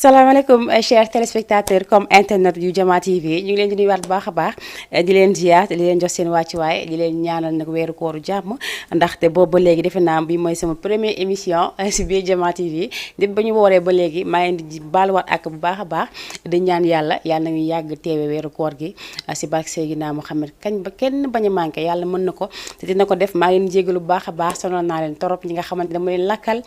salaamaaleykum chers téléspectateurs comme internet yu Jama TV ñu ngi leen di nuyuwaat bu baax a baax di leen ziar di leen jox seen wàccuwaay di leen ñaanal nag weeru kooru jàmm ndaxte boobu ba léegi defe naa bi mooy sama première émission si biir Jama TV depuis ba ñu wooree ba léegi maa ngi di baaluwaat ak bu baax a baax di ñaan yàlla yàlla na ñu yàgg teewe weeru koor gi si barke Seydina Muhammad kañ ba kenn bañ a manqué yàlla mën na ko te dina ko def maa ngi leen jégalu bu baax a baax sonal naa leen torop ñi nga xamante dama leen lakkal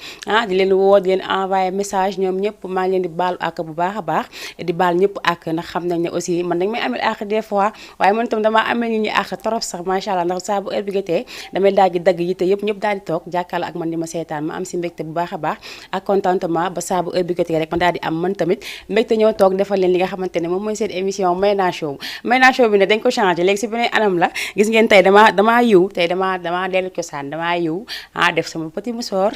di leen woo di leen envoyé message ñoom ñëpp maa ngi leen di baalu ak bu baax a baax di baal ñëpp ak ndax xam nañ ne aussi man dañ may amel ak des fois waaye man itam damaa amel ñu ñu ak trop sax macha allah ndax saa bu heure bi jotee damay daal di dagg yitte yëpp ñëpp daal di toog jàkkaarloo ak man di ma seetaan ma am si mbégte bu baax a baax ak contentement ba saa bu heure bi jotee rek ma daal di am man tamit mbégte ñëw toog defal leen li nga xamante ne moom mooy seen émission Mayna Show Mayna Show bi ne dañ ko changé léegi si beneen anam la gis ngeen tey damaa yiw tey damaa dellu cosaan damaa yiw def sama petit musoor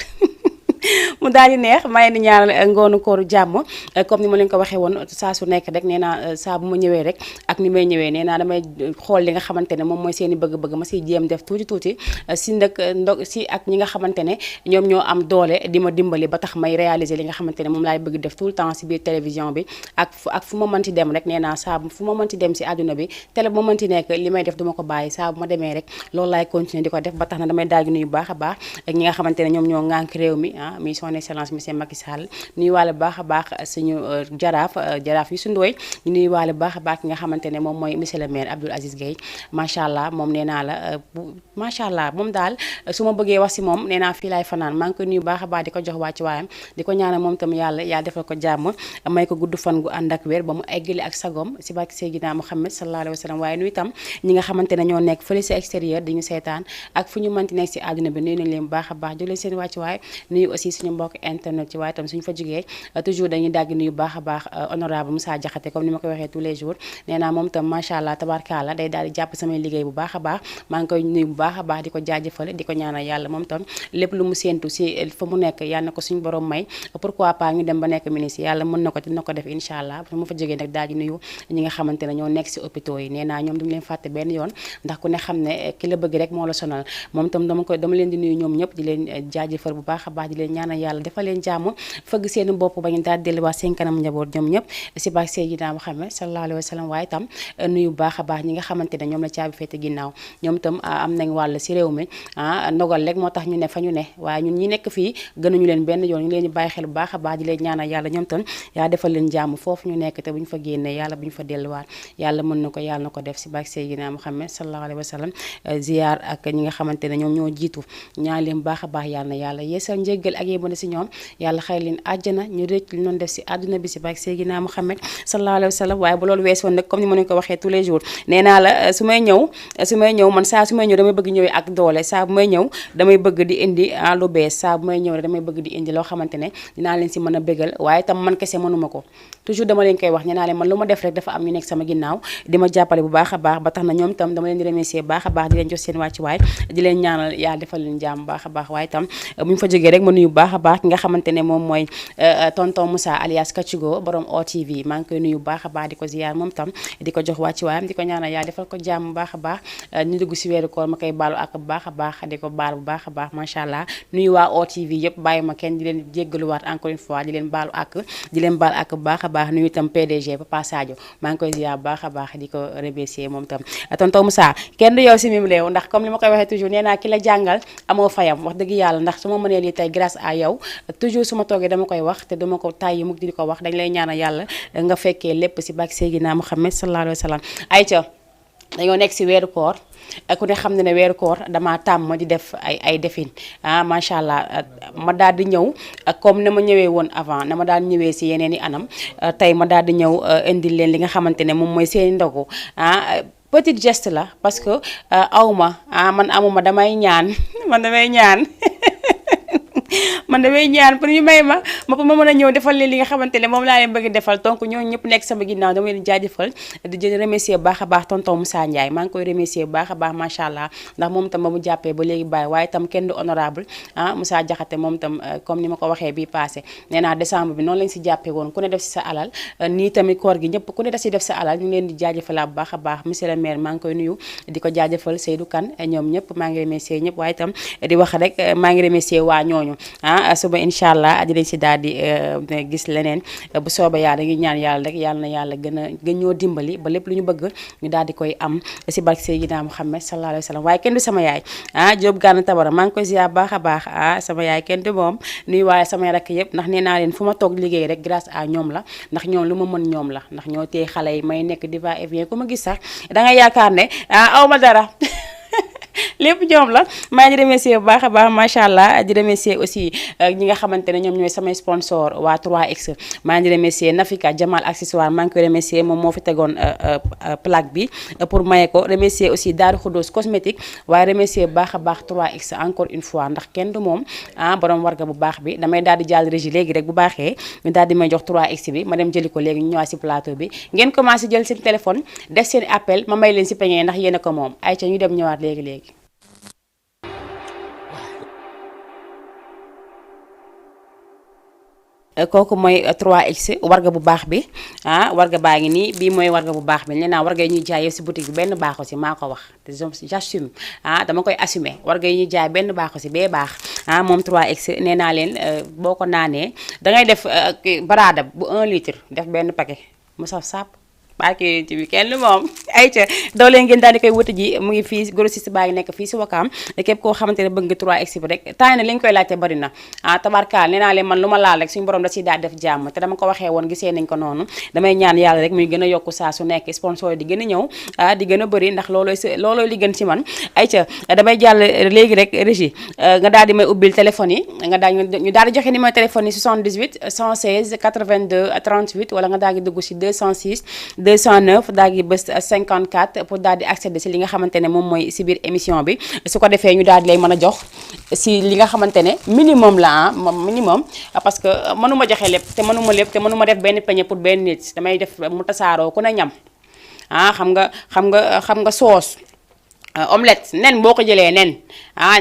mu daal di neex maa ngi ñaanal ngoonu kooru jàmm comme ni ma leen ko waxee woon saa su nekk rek nee naa saa bu ma ñëwee rek ak ni may ñëwee nee naa damay xool li nga xamante ne moom mooy seen i bëgg-bëgg ma siy jéem def tuuti si ndog si ak ñi nga xamante ne ñoom ñoo am doole di ma dimbali ba tax may réaliser li nga xamante ne moom laay bëgg def tout le temps si biir télévision bi ak fu ma mënti dem rek nee naa saa fu ma mënti dem si àdduna bi télé bu ma mënti nekk li may def duma ko bàyyi saa bu ma demee rek loolu laay continuer di ko def ba tax na damay daal di nuyu baax a baax ak ñi nga xamante ne ñoom ñoo ŋànk réew mi mi son excellence monsieur Macky Sall nuyu waale baax a baax suñu jaraaf yu sundooy ñu nuyu waale baax a baax ki nga xamante ne moom mooy monsieur le maire Abdoul Aziz Gueye macha allah moom nee naa la macha allah moom daal su ma bëggee wax si moom nee naa fii laay fanaan maa ngi koy nuyu baax a baax di ko jox wàcc waayam di ko ñaanal moom tam yàlla defal ko jàmm may ko gudd fan gu ànd ak wér ba mu eggali ak sagom si barke Seydina Muhammad sallallahu alayhi wa sallam waaye nuyu itam ñi nga xamante ne ñoo nekk fële si extérieur di ñu seetaan ak fu ñu mënti nekk si àdduna bi nuyu nañ leen baax a baax jëlee seen wàcc waay nuyu aussi suñu mbokk internet ci waaye tam suñu fa jógee toujours dañuy dagg nuyu baax a baax honorable Moussa Diakhaté comme ni ma ko waxee tous les jours nee naa moom tam macha allah tabarkalla day daal di jàpp samay liggéey bu baax a baax maa ngi koy nuyu bu baax a baax di ko jaajëfal di ko ñaanal yàlla moom tam lépp lu mu séentu si fa mu nekk yàlla na ko suñu borom may pourquoi pas ñu dem ba nekk ministre yàlla mën na ko dina ko def incha allah su ma fa jógee nag daal di nuyu ñi nga xamante ne ñoo nekk si hôpitaux yi nee naa ñoom duñu leen fàtte benn yoon ndax ku ne xam ne ki la bëgg rek moo la sonal moom tam dama leen di nuyu ñoom ñëpp di leen jaajëfal bu baax a baax di leen ñaanal yàlla defal leen jàmm fëgg seen bopp ba ñu daal delluwaat seen kanam njaboot ñoom ñëpp si baax Seydina Muhammad sallallahu alayhi wa sallam waaye itam nuyu baax a baax ñi nga xamante ne ñoom la caabi féete ginnaaw ñoom itam am nañ wàll si réew mi ndogal rek moo tax ñu ne fa ñu ne waaye ñun ñi nekk fii gënuñu leen benn yoon ñu leen di bàyyi xel bu baax a baax di leen ñaanal yàlla ñoom itam yaa defal leen jàmm foofu ñu nekk te bu ñu fa génnee yàlla bu ñu fa delluwaat yàlla mën na ko yàlla na ko def si baax Seydina Muhammad sallallahu alayhi wa sallam ziar ak ñi nga xamante ne ñoom ñoo jiitu ñaan leen baax a baax yàlla yeesal njéggal ak yébbane si ñoom yàlla xëy leen àjjana ñu rëcc li noonu def si àdduna bi si barke Seydina Muhammad sallallahu alayhi wa sallam waaye bu loolu weesoon nag comme ni ma leen ko waxee tous les jours nee naa la su may ñëw man saa su may ñëw damay bëgg ñëwee ak doole saa bu may ñëw damay bëgg di indi lu bees saa bu may ñëw damay bëgg di indi loo xamante ne dinaa leen si mën a bégal waaye tam man kese mënuma ko toujours dama leen koy wax nee naa leen man lu ma def rek dafa am ñu nekk sama ginnaaw di ma jàppale bu baax a baax ba tax na ñoom tam dama leen di remercier baax a baax di leen jox seen wàccuwaay di leen ñaanal yàlla defal leen jàmm baax a baax waaye tam bu ñu fa jógee rek ma nuyu baax a baax ki nga xamante ne moom mooy tonton Moussa alias Kachigo borom OTV maa ngi koy nuyu baax a baax di ko ziyaar moom tam di ko jox wàcc waayam di ko ñaanal yaa defal ko jàmm baax a baax ñu dugg si weeru koor ma koy baalu ak bu baax a baax di ko baal bu baax a baax macha allah nuyu waa OTV yëpp bàyyi ma kenn di leen jéggaluwaat encore une fois di leen baalu ak bu baax a baax nuyu itam PDG Papa Sadio maa ngi koy ziyaar bu baax a baax di ko remercier moom tam tonton Moussa kenn du yow si mim réew ndax comme li ma koy waxee toujours nee naa ki la jàngal amoo fayam wax dëgg yàlla ndax su ma mënee lii tey grâce à yow toujours su ma toogee dama koy wax te dama ko tàyyi mukk di ko wax dañ lay ñaanal yàlla nga fekkee lépp si barke Seydina Muhammad sallallahu alayhi wa sallam ayca dañoo nekk si weeru koor ku ne xam ne weeru koor dama tàmm di def ay defin macha allah ma daal di ñëw comme na ma ñëwee woon avant na ma daal ñëwee si yeneen i anam tey ma daal di ñëw indil leen li nga xamante ne moom mooy seen ndogu petit geste la parce que awma man amuma damay ñaan man damay ñaan pour ñu may ma mën a ñëw defal leen li nga xamante ne moom laa leen bëgg defal donc ñooñu ñëpp nekk sama ginnaaw dama leen jaajëfal di jël remercier bu baax a baax tonton Moussa Ndiaye maa ngi koy remercier bu baax a baax macha allah ndax moom tam ba mu jàppee ba léegi bàyyi waaye tam kenn du honorable Moussa Diakhaté moom tam comme ni ma ko waxee bii passé nee naa décembre bi noonu lañ si jàppee woon ku ne def si sa alal nii tamit koor gi ñëpp ku ne def si def sa alal ñu ngi leen di jaajëfalaa bu baax a baax monsieur le maire maa ngi koy nuyu di ko jaajëfal Seydou Kane ñoom ñëpp maa ngi remercier ñëpp waaye tam di wax rek maa ngi remercier waa ñooñu suba incha allah dinañ si daal di gis leneen bu soobee yàlla dañuy ñaan yàlla rek yàlla na yàlla gën ñoo dimbali ba lépp lu ñu bëgg ñu daal di koy am si barke Seydina Muhammad sallallahu alayhi wa sallam waaye kenn du sama yaay Diop Gana Tabara maa ngi koy ziar baax a baax sama yaay kenn du moom nuyu waaye samay rakk yëpp ndax nee naa leen fu ma toog liggéey rek grâce à ñoom la ndax ñoom lu ma mën ñoom la ndax ñoo téye xale yi may nekk di va et vient ku ma gis sax da nga yaakaar ne aw ma dara lépp ñoom la maa ngi remercier bu baax a baax macha allah di remercier aussi ñi nga xamante ne ñoom ñooy samay sponsor waa 3X maa ngi remercier Nafika Jamal accessoire maa ngi koy remercier moom moo fi tegoon plaque bi pour maye ko remercier aussi Daaru Xudoos cosmétique waaye remercier bu baax a baax 3X encore une fois ndax kenn du moom borom warga bu baax bi damay daal di jàll régie léegi rek bu baaxee ñu daal di may jox 3X bi ma dem jëli ko léegi ñu ñëwaat si plateau bi ngeen commencé jël seen téléphone def seen appel ma may leen si peñee ndax yéen a ko moom ay ca ñu dem ñëwaat léegi kooku mooy 3X warga bu baax bi warga baa ngi nii bii mooy warga bu baax bi nee naa warga yi ñuy jaay yëpp si boutique bi benn baaxu si maa ko wax te j'assume dama koy assumer warga yi ñuy jaay benn baaxu si bee baax moom 3X nee naa leen boo ko naanee dangay def baraada bu 1 litre def benn paquet mu saf sàpp barke ci bi kenn moom ayca doo leen ngeen daal di koy wuti ji mu ngi fii grossiste baa ngi nekk fii si Wakaam képp koo xamante ne bëgg nga 3X bi rek temps na li ñu koy laajte bari na tabarkaal nee naa leen man lu ma laal rek suñu borom da ciy daal def jàmm te dama ko waxee woon gisee nañ ko noonu damay ñaan yàlla rek muy gën a yokku saa su nekk sponsor yi di gën a ñëw di gën a bëri ndax loolooy li gën ci man ayca damay jàll léegi rek régie nga daal di may ubbil téléphone yi ñu daal di joxe numéro téléphone yi 78 116 82 38 wala nga daal di dugg si 206 209 daal di bës 54 pour daal di accéder si li nga xamante ne moom mooy si biir émission bi su ko defee ñu daal di lay mën a jox si li nga xamante ne minimum la minimum parce que mënuma joxe lépp te mënuma def benn peñe pour benn nit damay def mu tasaaroo ku ne ñam xam nga soos omelette nen boo ko jëlee nen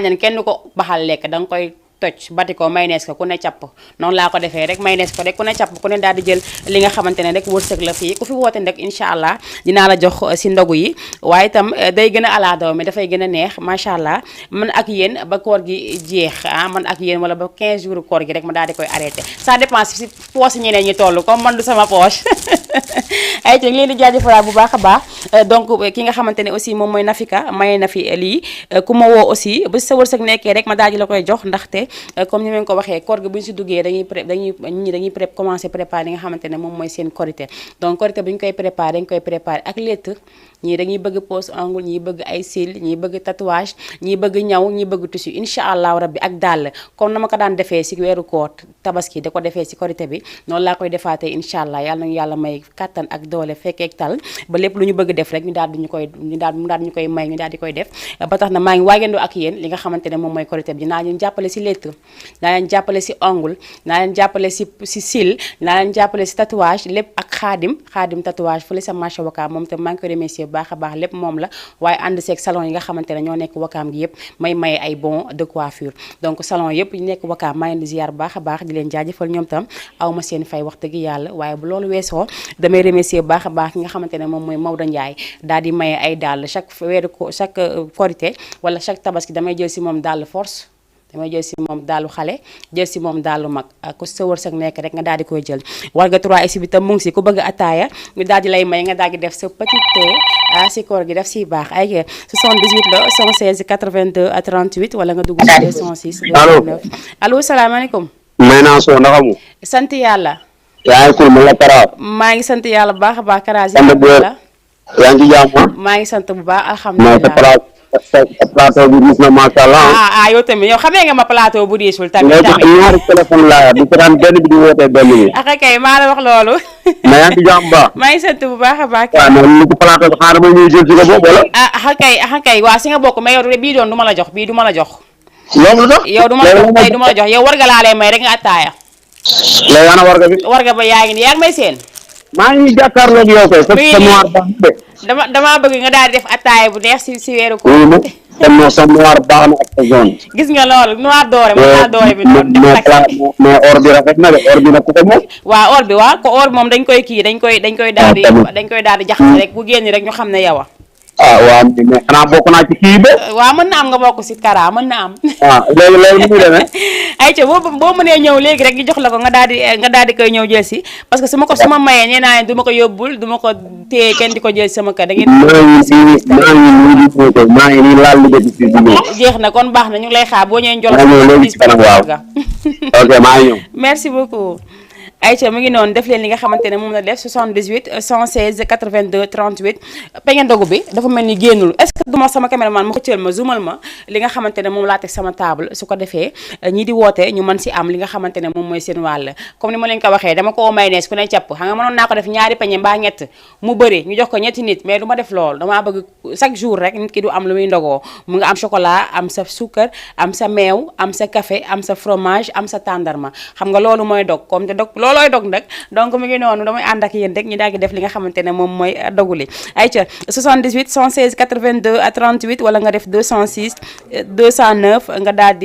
nen kenn ko baxal lekk da nga koy toj bati ko mayonnaise ko ku ne càpp noonu laa ko defee rek mayonnaise ko rek ku ne càpp ku ne daal di jël li nga xamante ne rek wërsëg la fii ku fi woote rek incha allah dinaa la jox si ndogu yi waaye itam day gën a alaadaw mi dafay gën a neex macha allah man ak yéen ba koor gi jeex man ak yéen wala ba 15 jours koor gi rek ma daal di koy arrêté ça dépend si poche ñeneen ñi toll comme man du sama poche ay te ngi leen di jaajëfalaat bu baax a baax donc ki nga xamante ne aussi moom mooy Nafika maye na fi lii ku ma woo aussi bu sa wërsëg nekkee rek ma daal di la koy jox ndaxte comme ni ma ko waxee koor gi bu ñu si duggee dañuy commencé préparer li nga xamante ne moom mooy seen korité donc korité bu ñu koy préparer dañ koy préparer ak létt ñii dañuy bëgg pose ongle ñii bëgg ay cils ñii bëgg tatouage ñii bëgg ñaw ñii bëgg tissu incha allahu rabbi ak dàll comme na ma ko daan defee si weeru koor tabaski da ko defee si korité bi noonu laa koy defaatee incha allah yàlla nañu yàlla may kattan ak doole fekkeek tal ba lépp lu ñu bëgg def rek ñu daal di ñu koy may ñu daal di koy def ba tax na maa ngi waajandoo ak yéen li nga xamante ne moom mooy korité bi naa leen jàppale si létt naa leen jàppale si ongle naa leen jàppale si cils naa leen jàppale si tatouage lépp ak xaadim tatouage fële sa marché Wakaam moom te maa ngi koy remercier baax a baax lépp moom la waaye ànd seeg salon yi nga xamante ne ñoo nekk Wakaam gi yëpp may maye ay bon de coiffure donc salon yëpp ñu nekk Wakaam maa ngi leen di ziar baax a baax di leen jaajëfal ñoom tam aw ma seen fay wax dëgg yàlla waaye bu loolu weesoo damay remercier baax a baax ki nga xamante ne moom mooy Maodo Ndiaye daal di maye ay dàll chaque korité wala chaque tabaski damay jël si moom dàll force damay jël si moom daalu xale jël si moom daalu mag ku sa wërsëg nekk rek nga daal di koy jël warga 3X bi tam mu ngi si ku bëgg ataaya ñu daal di lay may nga daal di def sa petit thé si koor gi def si baax ay 78 la 116 82 38 wala nga dugg si 206 allo salaamaaleykum may naa soo ndaxamu sant yàlla yaa ngi ma la Kara maa ngi sant yàlla bu baax a baax Kara yaa ngi jàmm maa ngi sant bu baax alhamdulilah plateau bi gis na macha allah. yow tamit yow xamee nga ma plateau bu diisul tamit. ñaari téléphone laa di seetaan benn bi di wootee benn bi. kay maa la wax loolu. mais yaa ngi ci jàmm ba. maa ngi sant bu baax a baax. waaw mais lu ko plateau bi xaaral ma ñuy jël si nga bokk wala. kay waaw si nga bokk mais yow bii doon du ma la jox bii du ma la jox. loolu la. yow du ma la jox tey du ma la jox yow warga laa lay may rek nga attaaya. léegi ana warga bi. warga ba yaa ngi nii yaa ngi may seen. maa ngi jàkkaarloog yow kay. sa noir baax na damaa bëgg nga daal di def attaaya bu neex si weeru ko. sa noir baax na ak sa jaune. gis nga loolu noir doré bi noonu mais or bi rafet na de or bi nag ku ko moom. waaw or bi waaw ko or bi moom dañ koy kii dañ koy daal di jaxase rek bu génn rek ñu xam ne yow a. ah waaw mais xanaa bokk naa ci kii ba. waaw mën na am nga bokk si Kara mën na am. loolu nu muy demee. ayca boo mënee ñëw léegi rek ñu jox la ko nga daal di koy ñëw jël si parce que su ma mayee nee naa leen du ma ko yóbbul du ma ko téye kenn di ko jël sama kër da ngeen. maa ngi nii laal liggéey si jeex na kon baax na ñu ngi lay xaar boo ñëwee njol. waaw ok maa ngi ñëw. merci beaucoup. Aïcha mu ngi noonu def leen li nga xamante ne moom la def 78 116 82 38 peñe ndogu bi dafa mel ni génnul est-ce que duma sama caméraman ma xëccal ma zoomal ma li nga xamante ne moom laa teg sama table su ko defee ñii di woote ñu mën si am li nga xamante ne moom mooy seen wàll comme ni ma leen ko waxee dama ko mayonnaise ku ne càpp xam nga mënoon naa ko def ñaari peñe mbaa ñett mu bëri ñu jox ko ñetti nit mais du ma def loolu damaa bëgg chaque jour rek nit ki du am lu muy ndogoo mu nga am chocolat am sa suukar am sa meew am sa café am sa fromage am sa tàndarma xam nga loolu mooy dog comme te dog loolooy dog nag donc mi ngi noonu damay ànd ak yéen rek ñu daal di def li nga xamante ne moom mooy doguli ayca 78 116 82 38 wala nga def 206 209 nga daal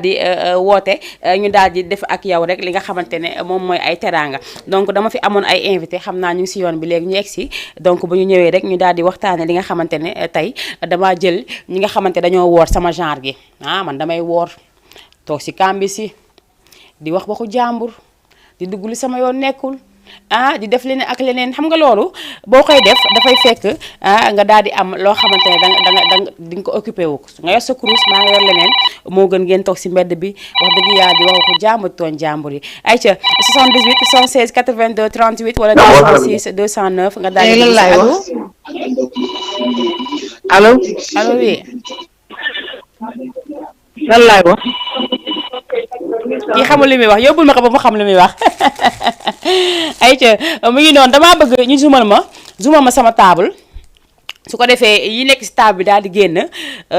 di woote ñu daal di def ak yow rek li nga xamante ne moom mooy ay teraanga donc dama fi amoon ay invité xam naa ñu ngi si yoon bi léegi ñu egg si donc bu ñu ñëwee rek ñu daal di waxtaane li nga xamante ne tey dama jël ñi nga xamante dañoo woor sama genre gi man damay woor toog si kambi si di wax waxu jàmbur di dugg li sama yoon nekkul di def leneen ak leneen xam nga loolu boo koy def dafay fekk nga daal di am loo xamante ne danga di nga ko occupé wu nga yor sa kurus maa nga yor leneen moo gën ngeen toog si mbedd bi wax dëgg yàlla di wax ko jàmbur tooñ jàmbur yi ayca 78 116 82 38 wala 206 209 nga daal di allo allo oui lan laay wax kii xamul li muy wax yóbbul ma ko ba mu xam li muy wax ayca mu ngi noonu damaa bëgg ñu zoomal ma sama table su ko defee yi nekk si table bi daal di génn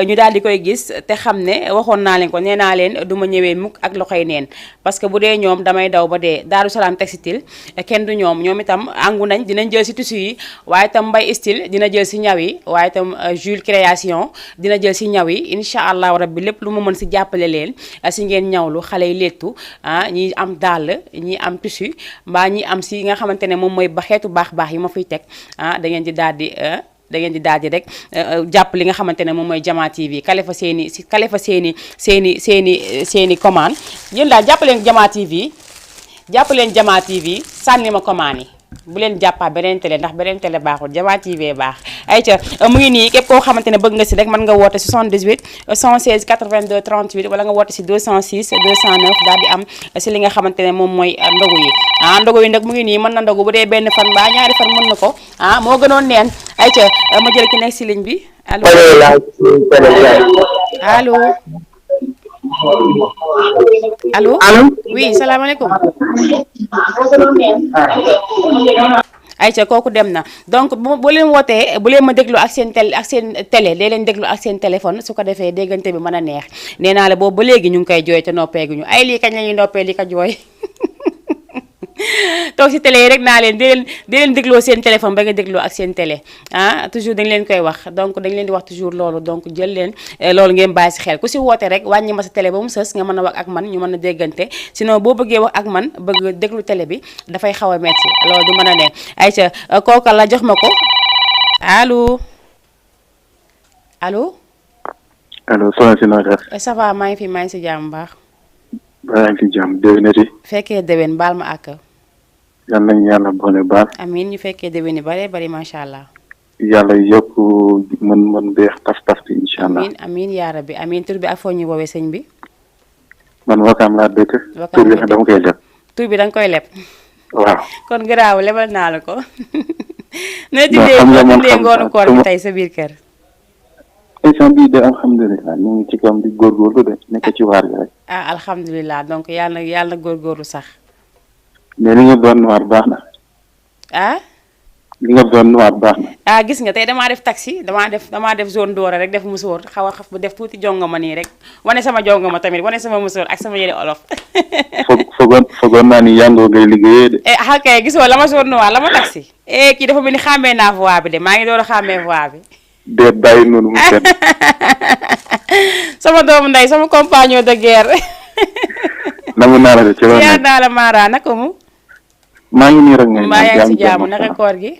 ñu daal di koy gis te xam ne waxoon naa leen ko nee naa leen du ma ñëwee mukk ak loxoy neen parce que bu dee ñoom damay daw ba dee Daaru Salaam textile kenn du ñoom itam àngu nañ dinañ jël si tissu yi waaye itam Mbay style dina jël si ñaw yi waaye itam Jules création dina jël si ñaw yi incha allahu rabbi lépp lu ma mën si jàppale leen si ngeen ñawlu xale yi léttu ñi am dàll ñi am tissu mbaa ñi am si nga xamante ne moom mooy ba xeetu baax yi ma fiy teg da ngeen di daal di rek jàpp li nga xamante ne moom mooy Jama TV kale fa seeni commande yéen daal jàpp leen Jama TV sànni ma commande yi bu leen jàppaa beneen télé ndax beneen télé baaxul Jama TV baax ayca mu ngi nii képp koo xamante ne bëgg nga si rek mën nga woote 78 116 82 38 wala nga woote si 206 209 daal di am si li nga xamante ne moom mooy ndogu yi ndogu yi nag mu ngi nii mën na ndogu bu dee benn fan mbaa ñaari fan mën na ko moo gënoon neen ayca ma jël ki nekk si ligne bi allo oui salaamaaleykum ayca kooku dem na donc bu leen wootee bu leen ma déglu ak seen télé dee leen déglu ak seen téléphone su ko defee déggante bi mën a neex nee naa la boobu ba léegi ñu ngi koy jooy te noppeeguñu ay lii kañ la ñuy noppee li ko jooy toog si télé yi rek naa leen di leen dégloo seen téléphone ba nga dégloo ak seen télé toujours dañ leen koy wax donc dañ leen di wax toujours loolu donc jël leen loolu ngeen bàyyi si xel ku si woote rek wàññi ma sa télé ba mu sës nga mën a wax ak man ñu mën a déggante sinon boo bëggee wax ak man bëgg déglu télé bi dafay xaw a metti loolu du mën a ne ayca kooka la jox ma ko allo soxna si noo def ça va maa ngi fi maa ngi si jàmm baax maa ngi si jàmm déwénati fekkee déwén baal ma àkk yal nañu yàlla boole baal amiin ñu fekkee déwén yi bare bari macha allah yàlla yokk mën beex taf bi incha allah amiin yaa rabbi amiin tur bi ak foo ñu woowee sëñ bi man Wakaam laa dëkk tur bi dama koy leb tur bi danga koy leb waaw kon garaaw lebal naa la ko na dundee ngoonu koor bi tey sa biir kër instant bii de alhamdulilah ñu ngi ci kam di góorgóorlu de nekk ci waar gi rek alhamdulilah donc yàlla na góorgóorlu sax mais li nga doon noir baax na li nga doon noir baax na gis nga tey damaa def taxi damaa def zone doore rek def musóor xaw a xaf bu def tuuti jongama nii rek wane sama jongama tamit wane sama musóor ak sama yére olof fogoon naa ni yàngoo ngay liggéeyee de kay gisoo la ma zone noir la ma taxi kii dafa mel ni xàmmee naa voix bi de maa ngi door a xàmmee voix bi déet bàyyi noonu mu kenn sama doomu ndey sama compagnon de guerre nangu naa la de ci loolu yaa naa la Mara naka mu maa ngi nii rek ngay maa yaa ngi si jàmm naka koor gi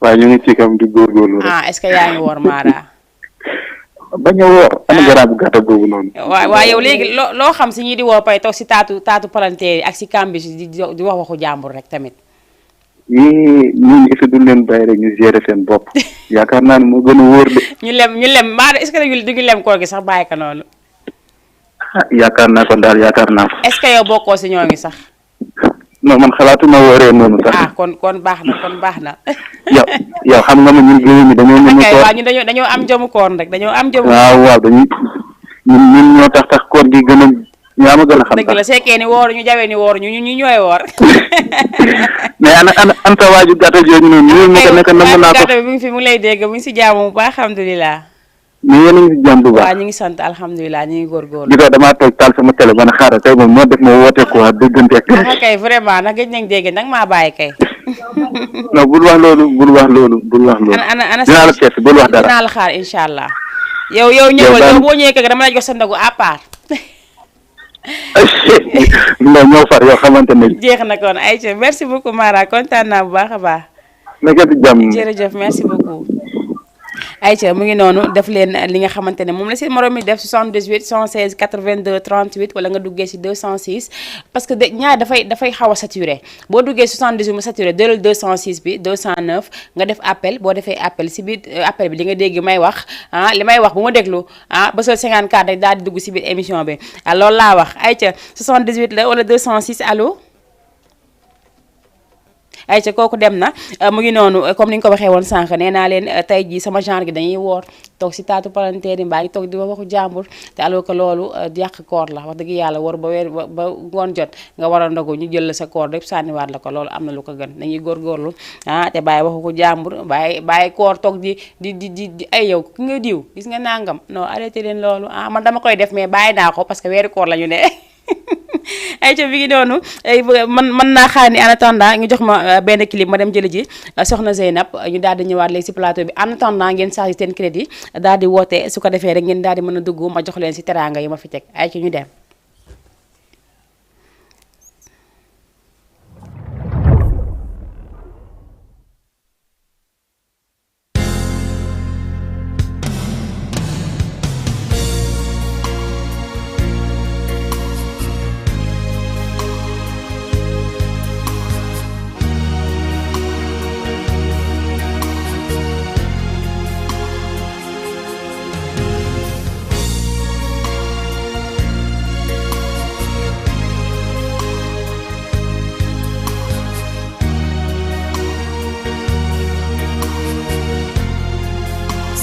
waaye ñu ngi ci kam di góorgóorlu rek. ah est-ce que yaa ngi woor Mara. bañ a woor. ana garaabu gàtta boobu noonu. waaw yow léegi loo xam si ñi di woor pay toog si taatu palanteer yi ak si kàmbi di wax waxu jàmbur rek tamit. ñun est-ce que duñ leen bàyyi rek ñu gérer seen bopp yaakaar naa ne moo gën a wóor de. ñu lem Mara est-ce que du ñu lem koor gi sax bàyyi ko noonu. yaakaar naa ko daal yaakaar naa ko. est-ce que yow bokkoo si ñoo ngi sax. non man xalaatuma wooree noonu sax. kon baax na. yow xam nga ma ñun réew mi dañoo mën a. koor waaw ñun dañoo am jëmu koor rek dañoo am jëmu. waaw dañuy ñun ñoo tax koor gi gën a yaa ma gën a xam. dëgg la sekkee ni wooru ñu jawee ni wooru ñu ñooy woor. mais ana sa waaju gàtta jooju noonu ñu ma ko nekk nam naa ko. gàtta bi mu ngi fi mu ngi lay dégg mu ngi si jaamu bu baax alhamdulilah. mais yéen a ngi si jàmm bu baax. waaw ñu ngi sant alhamdulilah ñu ngi góorgóorlu. di ko damaa toog taal sama télé ba na xaaral tey moom moo def ma woote quoi déggante ak. kay vraiment nag gëj nañ dégg nag maa bàyyi kay. non bul wax loolu. ana dinaa la seet bul wax dara. dinaa la xaar incha allah. yow ñëwal yow boo ñëwee kër dama lay jox sa ndogu à part. non ñoo far yoo xamante ne. jeex na kon ayca merci beaucoup Mara kontaan naa bu baax a baax. nekkati jàmm. jërëjëf merci beaucoup. ayca mu ngi noonu def leen li nga xamante ne moom la seen morom mi def 78 116 82 38 wala nga duggee si 206 parce que ñaar dafay xaw a saturé boo duggee 78 mu saturé dëral 206 bi 209 nga def appel boo defee appel si biir appel bi di nga dégg may wax li may wax bu ma déglu ba sol 54 rek daal di dugg si biir émission bi loolu laa wax ayca 78 la wala 206 allo. ayca kooku dem na mu ngi noonu comme ni nga ko waxee woon sànq nee naa leen tey jii sama genre gi dañuy woor toog si taatu palanteer yi mbaa ngi toog di waxu jàmbur te alors que loolu yàq koor la wax dëgg yàlla war ba ngoon jot nga war a ndogu ñu jël la sa koor rek sànniwaat la ko loolu am na lu ko gën dañuy góorgóorlu te bàyyi waxu ko jàmbur bàyyi koor toog di ay yow ki nga diw gis nga nangam non arrêté leen loolu man dama koy def mais bàyyi naa ko parce que weeru koor la ñu ne ay ca bi ngi noonu mën naa xaar ni en attendant ñu jox ma benn clip ma dem jëli ji soxna Zeynab ñu daal di ñëwaat léegi si plateau bi en attendant ngeen chargé seen crédit daal di woote su ko defee rek ngeen daal di mën a dugg ma jox leen si teraanga yi ma fi teg ay ca ñu dem.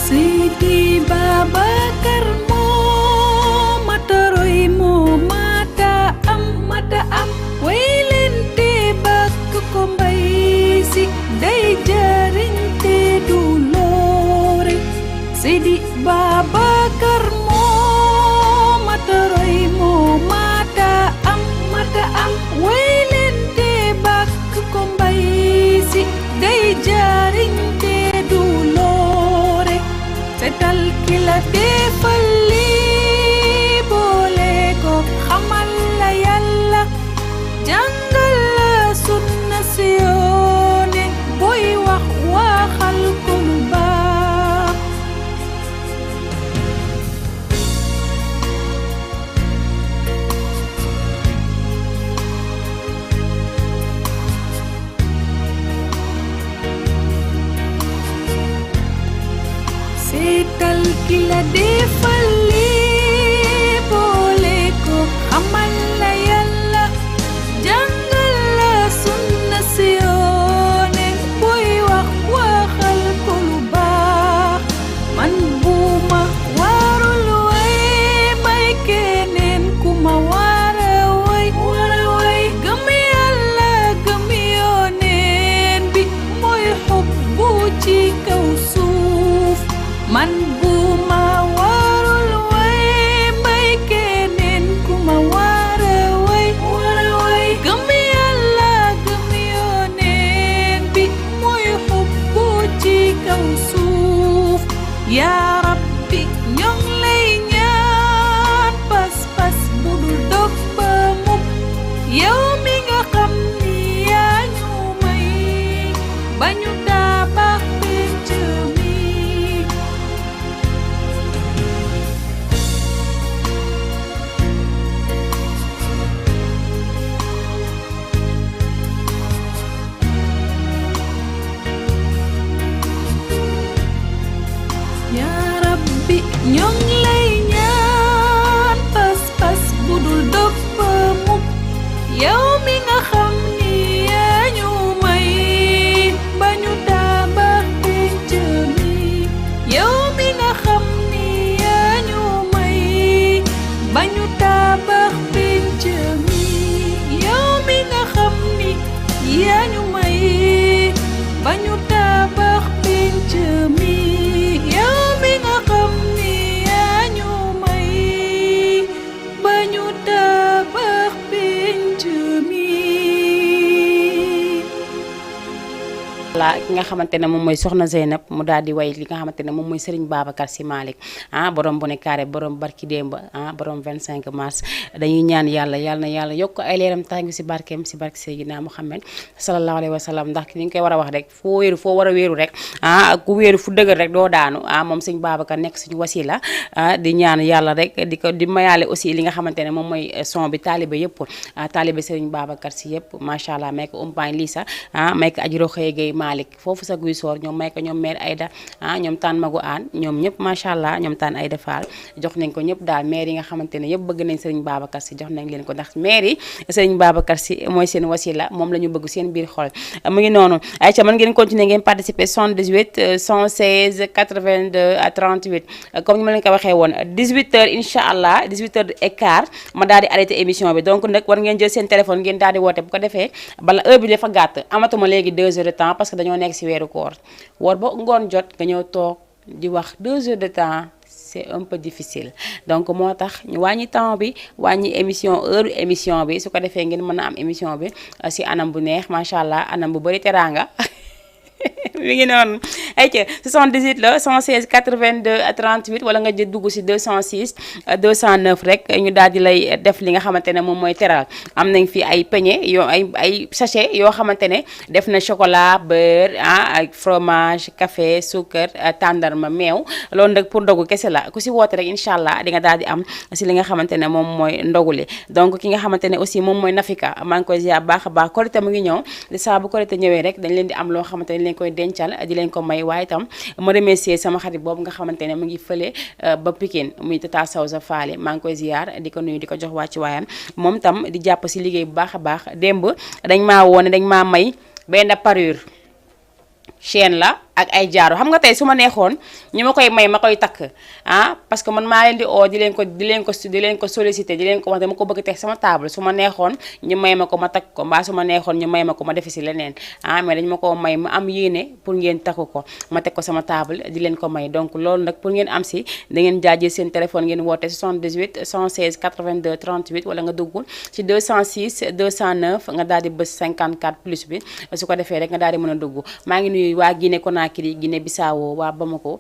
Seydi Babacar moo mata roy moo mata am way leen te bakk ko mbay si day jariñ te du loore Seydi Babacar moo mata roy moo mata am way leen te bakk ko mbay si day jariñ te du loore setal ki la defal lii boole ko xamal la yàlla jàngal la sunna si yoone booy wax waxal ko lu baax seetal ki la defal lii boole ko xamal la yàlla jàngal la sunna si yoone booy wax waxal ko lu baax man bu ma warul way may keneen ku ma wara way gëm yàlla gëm yooneen bi mooy xubbu ci kaw suuf man bu ma warul way may keneen ku ma wara way gëm yàlla gëm yooneen bi mooy xubbu ci kaw suuf yaa rabbi ñoŋ lay ñaan pas-pas bu dul dog ba mukk yow mi nga xam ni yaa ñu may ba ñu tabax allah ki nga xamante ne moom mooy soxna Zeynab mu daal di way li nga xamante ne moom mooy Serigne Babacar Sy Malick borom bu ne carré borom barki démb borom 25 mars dañuy ñaan yàlla na yàlla yokk ay leeram tàngi si barkeem si barke Seydina Muhammad sallallahu alayhi wa sallam ndax ni ñu koy war a wax rek foo war a wéeru rek ku wéeru fu dëgër rek doo daanu moom Serigne Babacar nekk suñu wasila di ñaan yàlla rek di mayaale aussi li nga xamante ne moom mooy son bi taalibe yëpp taalibe Serigne Babacar Sy yëpp macha allah may ko umpaañ Lisa may ko ajuro xëye gay Malick foofu sa guy soor ñoom may ko ñoom mère Aïda ñoom taan magu aan ñoom ñëpp macha allah ñoom taan Aïda Fall jox nañ ko ñëpp daal maire yi nga xamante ne yëpp bëgg nañ Serigne Babacar Sy jox nañ leen ko ndax maire yi Serigne Babacar Sy mooy seen wasila moom la ñu bëgg seen biir xol mu ngi noonu ayca mën ngeen continuer ngeen participer 78 116 82 à 38 comme ni ma leen ko waxee woon 18h incha allah 18h et quart ma daal di arrêté émission bi donc nag war ngeen jël seen téléphone ngeen daal di woote bu ko defee bala heure bi dafa gàtt amatuma léegi 2 heures de temps parce que dañoo nekk si weeru koor woor ba ngoon jot nga ñëw toog di wax 2 heures de temps c'est un peu difficile donc moo tax ñu wàññi temps bi wàññi heure émission bi su ko defee ngeen mën a am émission bi si anam bu neex macha allah anam bu bëri teraanga mi ngi noonu ayca 78 la 116 82 38 wala nga jël dugg si 206 209 rek ñu daal di lay def li nga xamante ne moom mooy teral am nañ fi ay peñe yoo ay sachet yoo xamante ne def na chocolat beurre ak fromage café suukar tàndarma meew loolu nag pour ndogu kese la ku si woote rek incha allah di nga daal di am si li nga xamante ne moom mooy ndoguli donc ki nga xamante ne aussi moom mooy Nafika maa ngi koy ziar baax a baax korité mu ngi ñëw di saa bu korité ñëwee rek dañ leen di am loo xamante ne leen koy dencal di leen ko may waaye itam ma remercier sama xarit boobu nga xamante ne mu ngi fële ba Pikine muy Tata Sawza Faale maa ngi koy ziar di ko nuyu di ko jox wàcc waayam moom tam di jàpp si liggéey bu baax a baax démb dañ maa woone dañ maa may benn parure chaîne la ak ay jaaro xam nga tey su ma neexoon ñi ma koy may ma koy takk parce que man maa leen di oo di leen ko solliciter di leen ko wax dama ko bëgg teg sama table su ma neexoon ñu may ma ko ma takk ko mbaa su ma neexoon ñu may ma ko ma defi si leneen mais dañ ma ko may ma am yéene pour ngeen takk ko ma teg ko sama table di leen ko may donc loolu nag pour ngeen am si da ngeen jaajël seen téléphone ngeen woote 78 116 82 38 wala nga dugg ci 206 209 nga daal di bës 54 plus bi su ko defee rek nga daal di mën a dugg maa ngi nuyu waa Guinée Conakry Guinée Bissau waa Bamako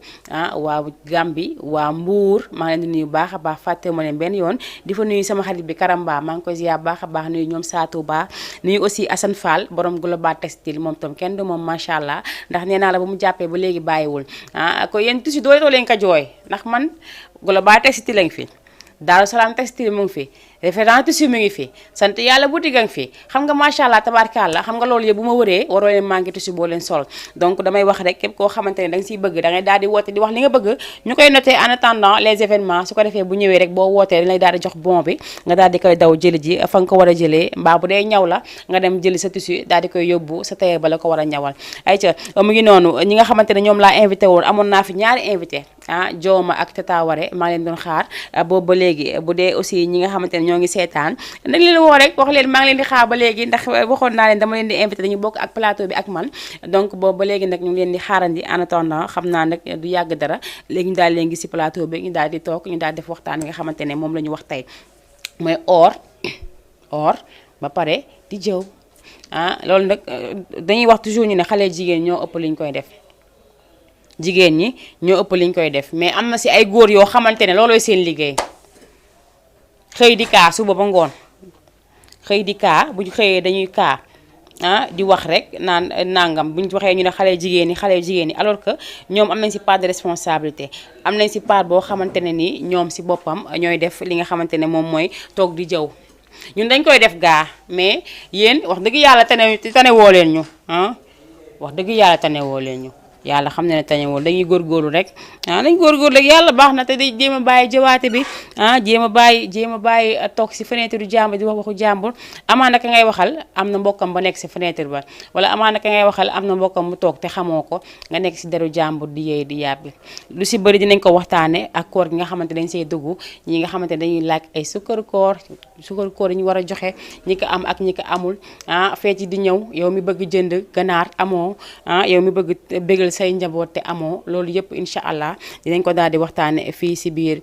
waa Gambie waa Mbour maa ngi leen di nuyu baax a baax fàtte ma leen benn yoon di fa nuyu sama xarit bi Karamba maa ngi koy ziar baax a baax nuyu ñoom Satou Ba nuyu aussi Assane Fall borom Global Textile moom tam kenn du moom macha allah ndax nee naa la ba mu jàppee ba léegi bàyyiwul ko yéen tusi doo leen ko jooy ndax man Global Textile lañ fi Daaru Salaam Textile mu ngi fi référence tissu mi ngi fi sant yàlla boutique a ngi fi xam nga macha allah tabaarkalla xam nga loolu yëpp bu ma wëree waroo leen manqué tissu boo leen sol donc damay wax rek képp koo xamante ne da nga siy bëgg da ngay daal di woote di wax li nga bëgg ñu koy noté en attendant les événements su ko defee bu ñëwee rek boo wootee dañ lay daal di jox bon bi nga daal di koy daw jëli ji fa nga ko war a jëlee mbaa bu dee ñaw la nga dem jëli sa tissu daal di koy yóbbu sa tailleur ba la ko war a ñawal ayca mu ngi noonu ñi nga xamante ne ñoom laa invité woon amoon naa fi ñaari invité Jooma ak Tata Ware maa leen doon xaar boobu ba léegi bu dee aussi ñi nga xamante ne ñoo ngi seetaan nañ leen woo rek wax leen maa ngi leen di xaar ba léegi ndax waxoon naa leen dama leen di invité dañu bokk ak plateau bi ak man donc boobu ba léegi nag ñu ngi leen di xaarandi en attendant xam naa nag du yàgg dara léegi ñu daal leen gis si plateau bi ñu daal di toog ñu daal def waxtaan wi nga xamante ne moom la ñu wax tey mooy or ba pare di jëw loolu nag dañuy wax toujours ñu ne xale jigéen ñoo ëpp liñ koy def jigéen ñi ñoo ëpp liñ koy def mais am na si ay góor yoo xamante ne loolooy seen liggéey xëy di kaa suba ba ngoon xëy di kaa bu ñu xëyee dañuy kaa di wax rek naan nangam bu ñu waxee ñu ne xale jigéen ñi alors que ñoom am nañ si part de responsabilité am nañ si part boo xamante ne ni ñoom si boppam ñooy def li nga xamante ne moom mooy toog di jëw ñun dañ koy def gaa mais yéen wax dëgg yàlla tane woo leen ñu wax dëgg yàlla tane woo leen ñu yàlla xam ne tañewul dañuy góorgóorlu rek dañ góorgóorlu rek yàlla baax na te di jéem a bàyyi jëwaate bi jéem a bàyyi toog si fenêtre du jàmbur di wax waxu jàmbur amaana ka ngay waxal am na mbokkam ba nekk si fenêtre ba wala amaana ka ngay waxal am na mbokkam mu toog te xamoo ko nga nekk si deru jàmbur di yeey di yàbbi lu si bëri dinañ ko waxtaane ak koor gi nga xamante dañ see dugg ñi nga xamante dañuy laaj ay sukkaru koor yi ñu war a joxe ñi ko am ak ñi ko amul feet yi di ñëw yow mi bëgg jënd ganaar amoo yow mi bëgg bégal bëggal say njaboot te amoo loolu yëpp incha allah dinañ ko daal di waxtaane fii si biir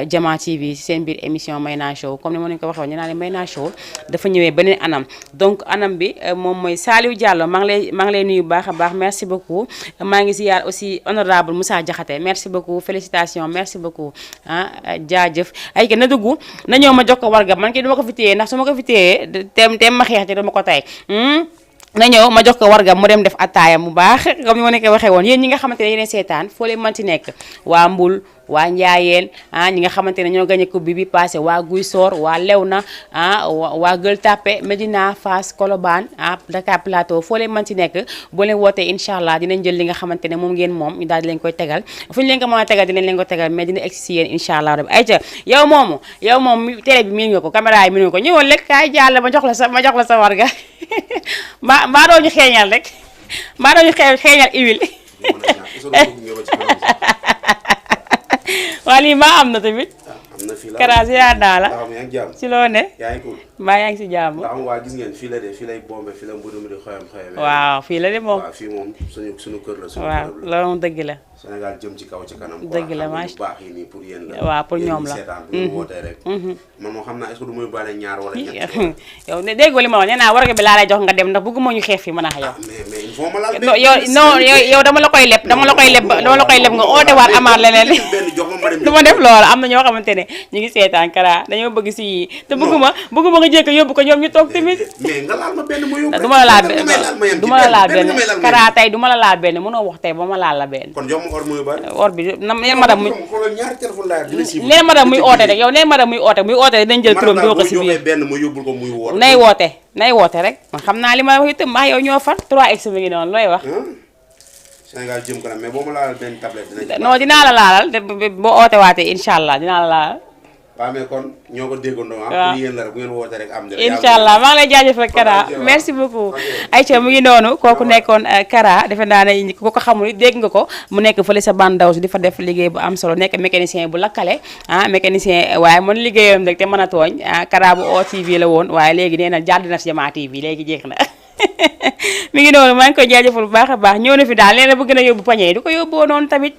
Jama TV seen biir émission Mayna Show comme ni ma leen ko waxee woon ñu naan Mayna Show dafa ñëwee beneen anam donc anam bi moom mooy Saliou Diallo maa ngi lay nuyu bu baax a baax merci beaucoup maa ngi ziar aussi honorable Moussa Diakhaté merci beaucoup félicitations merci beaucoup jaajëf ay ke na dugg na ñëw ma jox ko warga man ki duma ko fi téye ndax su ma ko fi téyee teem ma xeex ci dama ko tay na ñëw ma jox ko warga mu dem def attaaya mu baax comme ni ma nekk waxee woon yéen ñi nga xamante ne yéen seetaan foo leen mën ci nekk waa Mbul waa Njaayeen ñi nga xamante ne ñoo gagné coupe bi passé waa Guy Soor waa Lewna waa Gueule Tapée Médina Fass Colobane Dakar Plateau foo leen mën ci nekk boo leen wootee incha allah dinañ jël li nga xamante ne moom ngeen moom ñu daal di leen koy tegal fu ñu leen ko mën a tegal dinañ leen ko tegal mais dina egsi si yéen incha allah rabbi ayca yow moom télé bi miin nga ko caméra yi miin nga ko ñëwoon lekk kaay jàll ma jox la sa warga mbaa doo ñu xeeñal rek mbaa doo ñu xeeñal huile waa lii maa am na tamit. am na fii la Kara yaa naa la. yaa ngi jàmm ci loo ne. yaa ngi cool. mbaa yaa ngi si jàmm. ndax waa gis ngeen fii la de fii lay bombe fii la mburu mi di xoyam xoyam. waaw fii la de moom. waaw fii moom suñu kër la. suñu waaw kër la loolu moom dëgg la. Sénégal jëm ci kaw ci kanam. dëgg la macha baax yi nii pour yéen la. waaw pour ñoom la seetaan bu ñu wootee rek. man moo xam naa est-ce que du muy baale ñaar wala ñett. yow ne déggoo li ma wax nee naa warga bi laa lay jox nga dem ndax bëgguma ñu xeex fi mën a yow. mais il faut ma laal non yow dama la koy leb dama la koy leb nga oote waat amaat leneen li du ma def loolu am na ñoo xamante ne ñu ngi seetaan Kara dañoo bëgg si yii te bëgguma nga jékk yóbbu ko ñoom ñu toog tamit. mais nga laal ma benn mu yóbbu. du ma la laal benn Kara tey du ma la laal benn mënoo wax tey ba ma laal la benn. kon jox ma or muy bari. or bi neen madame muy ñaari téléphone laa dina si. neen madame muy oote rek yow neen madame muy oote dañ jël turam doo ko si biir benn mu yóbbul ko muy woote. nay woote rek man xam naa li ma wax itam maa yow ñoo far 3x mi ngi noonu looy wax. Sénégal jëm kanam mais boo ma laalal benn tablette dinañ. non dinaa la laalal boo oote waatee incha allah dinaa la laalal. waaw mais kon ñoo ko déggandoo waaw yéen la rek bu ngeen woote rek am. incha allah maa ngi lay jaajëfal Kara merci beaucoup. Aïcha mu ngi noonu kooku nekkoon Kara defe naa ne ku ko xamul dégg nga ko mu nekk fële sa bandaw si di fa def liggéey bu am solo nekk mécanicien bu lakkale mécanicien waaye man liggéeyam rek te mën a tooñ Kara bu OTV la woon waaye léegi nee na jàdd na si Jama TV léegi jeex na. mi ngi noonu maa ngi koy jaajëfal bu baax a baax ñëw na fi daal nee na bëgg na yóbbu pañe yi du ko yóbboo noonu tamit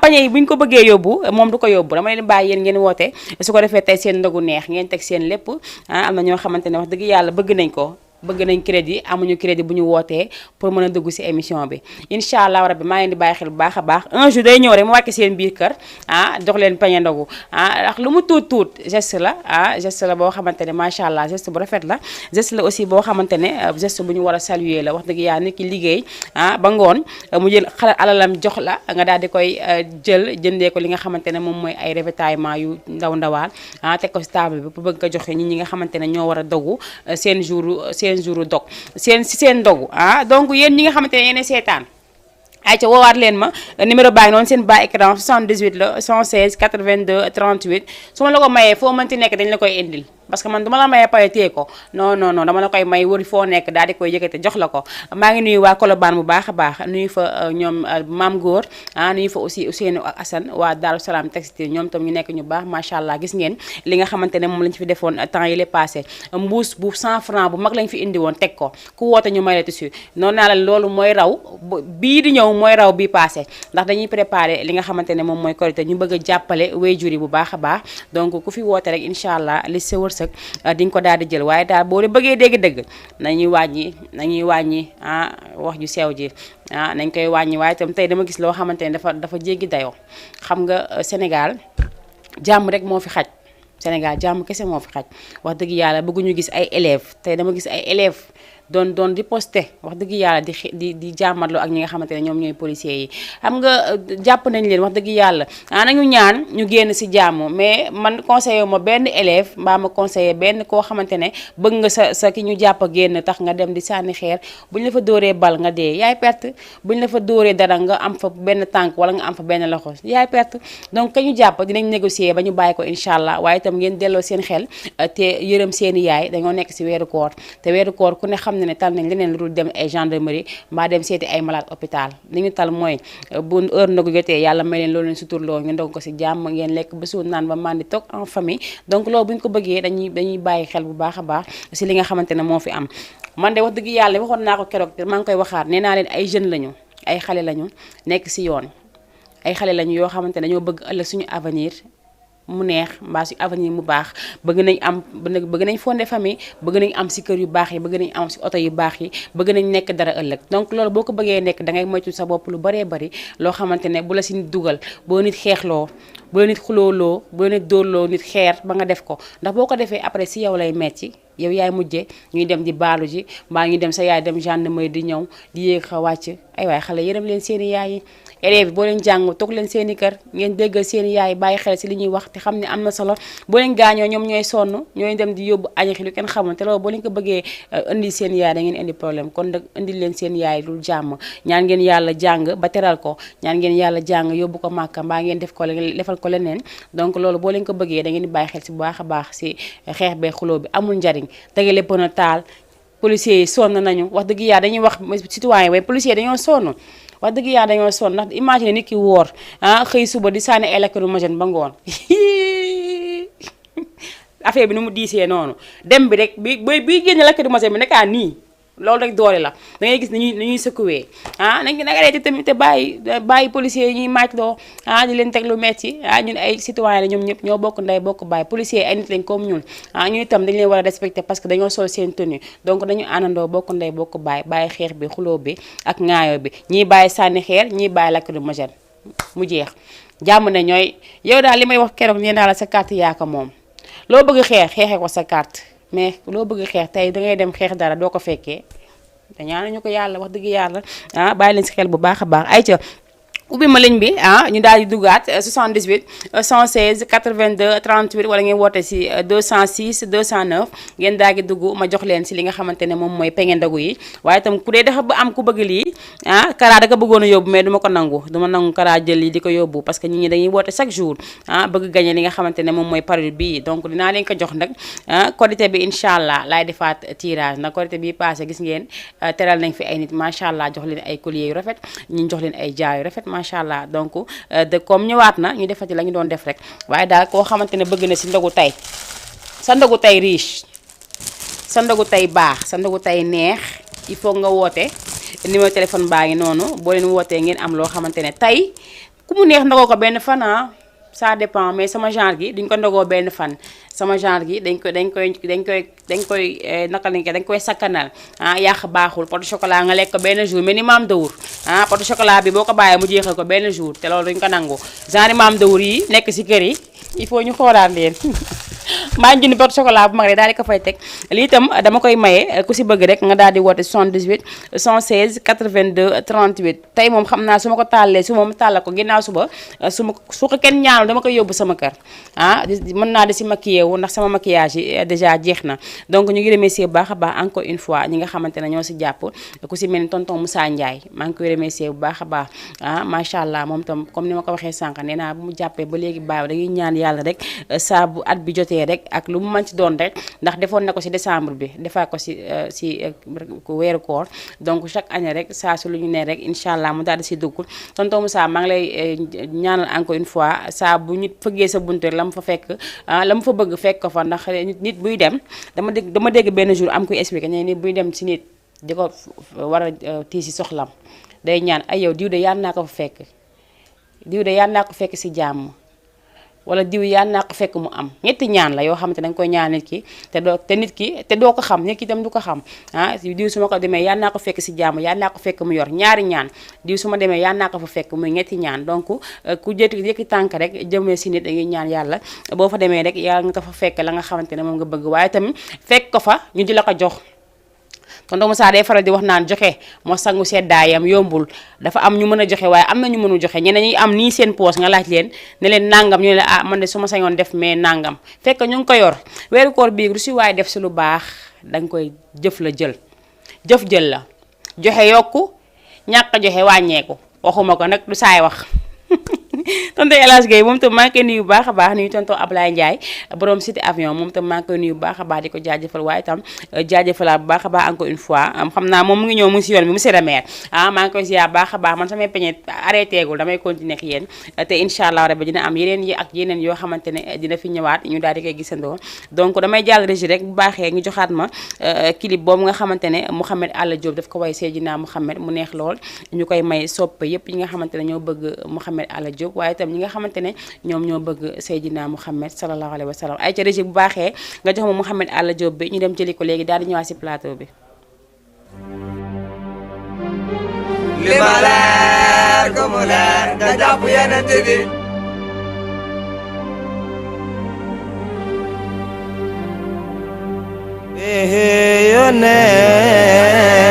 pañe yi buñ ko bëggee yóbbu moom du ko yóbbu dama leen bàyyi yéen ngeen woote su ko defee tey seen ndogu neex ngeen teg seen lépp am na ñoo xamante ne wax dëgg yàlla bëgg nañ ko bëgg nañ crédit amuñu crédit bu ñu wootee pour mën a dugg ci émission bi incha allah rabbi maa ngi leen di bàyyi xel bu baax a baax un jour day ñëw rek mu wàcc seen biir kër jox leen pañe ndogu ndax lu mu tuut geste la geste la boo xamante ne macha allah geste bu rafet la geste la aussi boo xamante ne geste bu ñu war a saluer la wax dëgg yàlla nit ki liggéey ba ngoon mu jël xalaat alalam jox la nga daal di koy jël jëndee ko li nga xamante ne moom mooy ay ravitaillement yu ndawaan teg ko ci table bi pour bëgg ko joxe ñi nga xamante ne ñoo war a dogu seen jour dog seen dogu donc yéen ñi nga xamante ne yéen seetaan ayca woowaat leen ma numéro baa ngi noonu seen bas écran 78 la 116 82 38 su ma la ko mayee foo mënti nekk dañ la koy indil parce que man duma la mayee paye téye ko non dama la koy may wëri foo nekk daal di koy yëkkate jox la ko maa ngi nuyu waa Colobane bu baax a baax nuyu fa ñoom Maam Góor nuyu fa aussi Ousseynou ak Assane waa Darou Salam Textile ñoom tam ñu nekk ñu baax macha allah gis ngeen li nga xamante ne moom lañ fi defoon temps yi lay passé mbuus bu 100 francs bu mag lañ fi indi woon teg ko ku woote ñu may la tissu noonu naa la loolu mooy raw bii di ñëw mooy raw bii passé ndax dañuy préparé li nga xamante ne moom mooy Korité ñu bëgg a jàppale waajur yi bu baax a baax donc ku fi woote rek incha allah li sa wërsëg di nga ko daal di jël waaye daal boo bëggee dégg-dëgg nañuy wàññi wax ju sew ji nañ koy wàññi waaye itam tey dama gis loo xamante ne dafa jéggi dayoo xam nga Sénégal jàmm rek moo fi xaj Sénégal jàmm kese moo fi xaj wax dëgg yàlla bëgguñu gis ay élèves tey dama gis ay élèves doon di posté wax dëgg yàlla di jàmmarloo ak ñi nga xamante ne ñoom ñooy policiers yi xam nga jàpp nañ leen wax dëgg yàlla nañu ñaan ñu génn ci jàmm mais man conseillé ma benn élève mbaa ma conseillé benn koo xamante ne bëgg nga sa ki ñu jàpp génn tax nga dem di sànni xeer buñ la fa dóoree bal nga dee yaay perte buñ la fa dóoree dara nga am fa benn tànk wala nga am fa benn loxo yaay perte donc ka ñu jàpp dinañ négocier ba ñu bàyyi ko incha allah waaye itam ngeen delloo seen xel te yërëm seeni yaay dañoo nekk ci weeru koor te weeru koor ku ne xam ne tal nañ leneen lu dul dem ay gendarmerie mbaa dem seeti ay malade hôpital li ñu tal mooy bu heure ndogu jotee yàlla may leen loolu leen suturloo ngeen ndog ko ci jàmm ngeen lekk ba suur naan ba mandi toog en famille donc loolu bu ñu ko bëggee dañuy bàyyi xel bu baax a baax ci li nga xamante ne moo fi am man de wax dëgg yàlla waxoon naa ko keroog te maa ngi koy waxaat nee naa leen ay jeunes lañu ay xale lañu nekk ci yoon ay xale lañu yoo xamante ne dañoo bëgg ëllëg suñu avenir mu neex mbaa suñu avenir mu baax bëgg nañ fonder famille bëgg nañ am ci kër yu baax yi bëgg nañ am ci oto yu baax yi bëgg nañ nekk dara ëllëg donc loolu boo ko bëggee nekk da ngay moytu sa bopp lu baree bari loo xamante ne bu la ci nit dugal boo nit xeexloo bu la nit xulooloo bu la nit dóorloo nit xeer ba nga def ko ndax boo ko defee après ci yow lay metti yow yaay mujjee ñuy dem di baalu ji mbaa ñuy dem sa yaay dem gendarmerie di ñëw di yéeg xa wàcc ay waay xale yërëm leen seeni yaay yi élèves boo leen jàng toog leen seeni kër ngeen déggal seeni yaay bàyyi xel ci li ñuy wax te xam ne am na solo boo leen gaañoo ñoom ñooy sonn ñooy dem di yóbbu añaxi lu kenn xamul te loolu boo leen ko bëggee indi seen yaay da ngeen indi problème kon nag indi leen seen yaay lu jàmm ñaan ngeen yàlla jàng ba teral ko ñaan ngeen yàlla jàng yóbbu ko màkka mbaa ngeen defal ko leneen donc loolu boo leen ko bëggee da ngeen di bàyyi xel ci bu baax a baax ci xeex bee xuloo bi amul njariñ tege lépp na taal policiers yi sonn nañu wax dëgg yàlla dañuy wax citoyen waaye policiers dañoo sonn wax dëgg yàlla dañoo sonn ndax imagine nit ki woor xëy suba di sànni ay lacrymogène ba ngoon affaire bi nu mu diisee noonu dem bi rek bi génne lacrymogène bi nekkaa nii loolu rek doole la da ngay gis ni ñuy secouer nañ nanga reeti tamit te bàyyi policiers yi ñuy maaj loo di leen teg lu metti ñun ay citoyen la ñoom ñëpp ñoo bokk ndey bokk bàyyi policiers yi ay nit lañ comme ñun ñu itam dañ leen war a respecter parce que dañoo sol seen tenue donc dañu àndandoo bokk ndey bokk bàyyi xeex bi xuloo bi ak ŋaayoo bi ñiy bàyyi sànni xeer ñiy bàyyi lacrymogène mu jeex jàmm ne ñooy yow daal li may wax keroog nee naa la sa carte yaa ko moom loo bëgg xeexee ko sa carte mais loo bëgg xeex tey dangay dem xeex dara doo ko fekkee dañaanañu ko yàlla wax dëgg yàlla bàyyi leen ci xel bu baax a baax ayca ubbi ma ligne bi ñu daal di duggaat 78 116 82 38 wala ngeen woote si 206 209 ngeen daal di dugg ma jox leen si li nga xamante ne moom mooy peñe ndogu yi waaye itam ku dee dafa am ku bëgg lii Kara da ko bëggoon a yóbbu mais duma ko nangu duma nangu Kara jël lii di ko yóbbu parce que nit ñi dañuy woote chaque jour bëgg gagné li nga xamante ne moom mooy parole bii donc dinaa leen ko jox nag qualité bi incha allah laay defaat tirage nag qualité bi passé gis ngeen teral nañ fi ay nit macha allah jox leen ay colliers yu rafet ñu jox leen ay jaay yu rafet macha allah donc de comme ñëwaat na ñu defati la ñu doon def rek waaye daal koo xamante ne bëgg na si ndogu tey sa ndogu tey riche sa ndogu tey baax sa ndogu tey neex il faut nga woote numéro téléphone baa ngi noonu boo leen wootee ngeen am loo xamante ne tey ku mu neex ndogoo ko benn fan ça dépend mais sama genre gi duñ ko ndogoo benn fan sama genre gi dañ koy naka lañ ko dañ koy sakkanal yàq baaxul pot de chocolat nga lekk ko benn jour mais ni maam dawur pot de chocolat bi boo ko bàyyee mu jeexal ko benn jour te loolu duñ ko nangu genre maam dawur yi nekk ci kër yi il faut ñu xoolaat leen maa ngi jënd pot de chocolat bu mag rek daal di ko fay teg lii itam dama koy maye ku si bëgg rek nga daal di woote 78 116 82 38 tey moom xam naa su ma ko tàllee su ma tàlla ko ginnaaw suba su ko kenn ñaanal dama koy yóbbu sama kër mën naa di si maquillé wu ndax sama maquillage yi déjà jeex na donc ñu ngi remercier bu baax a baax encore une fois ñi nga xamante ne ñoo si jàpp ku si mel ni tonton Moussa Ndiaye maa ngi koy remercier bu baax a baax macha allah moom tam comme ni ma ko waxee sànq nee naa bu mu jàppee ba léegi baaw dañuy ñaan yàlla rek saa bu at bi jotee rek ak lu mu mën ci doon rek ndax defoon na ko si décembre bi defaa ko si weeru koor donc chaque année rek saa su lu ñu ne rek incha allah mu daal di si dugg tonton Moussa maa ngi lay ñaanal encore une fois saa bu nit fëggee sa buntu la mu fa fekk la mu fa bëgg fekk ko fa ndax nit buy dem dama dégg benn jour am koy expliqué ne nit buy dem si nit di ko war a tii si soxlam day ñaan ay yow diw de yaan naa ko fa fekk diw de yaan naa ko fekk si jàmm wala diw yaan naa ko fekk mu am ñetti ñaan la yoo xamante dañ koy ñaan nit ki te doo ko xam nit ki itam du ko xam diw su ma ko demee yaan naa ko fekk si jàmm yaan naa ko fekk mu yor ñaari ñaan diw su ma demee yaan naa ko fa fekk muy ñetti ñaan donc ku yëkki tànk rek jëmee si nit dañuy ñaan yàlla boo fa demee rek yàlla nga ko fa fekk la nga xamante ne moom nga bëgg waaye tamit fekk ko fa ñu di la ko jox tonton Moussa day faral di wax naan joxe moo sangu seddaayam yombul dafa am ñu mën a joxe waaye am na ñu mënul joxe ñeneen ñi am nii seen poos nga laaj leen ne leen nangam ñu ne la man de su ma sañoon def mais nangam fekk ñu ngi ko yor weeru koor bii lu si waaye def si lu baax danga koy jëf la jël la joxe yokku ñàkk joxe wàññeeku waxuma ko nag du saay wax tonton El Hadj Gueye moom tam maa ngi koy nuyu bu baax a baax nuyu tonton Ablaye Ndiaye borom cité avion moom tam maa ngi koy nuyu bu baax a baax di ko jaajëfal waaye itam jaajëfalaat bu baax a baax encore une fois xam naa moom mu ngi ñëw mu ngi si yoon bi monsieur le maire maa ngi koy ziar baax a baax man samay peñe arrêté gul damay continuer ak yéen te incha allah rabbi dina am yeneen yi ak yeneen yoo xamante ne dina fi ñëwaat ñu daal di koy gisandoo donc damay jàll régie rek bu baaxee ñu joxaat ma clip boobu nga xamante ne Mouhamed Alla Diop daf ko way Seydina Mouhamed mu neex lool ñu koy may soppe yépp yi nga xamante ne ñoo bëgg Mouhamed Alla Diop waaye itam ñi nga xamante ne ñoom ñoo bëgg Seydina Mouhamed sallallahu alayhi wa sallam ay ca régie bu baaxee nga jox ma Mouhamed Alla Diop bi ñu dem jëli ko léegi daal di ñëwaat si plateau bi li ma leer ko mu leer nga jàpp yeneen bi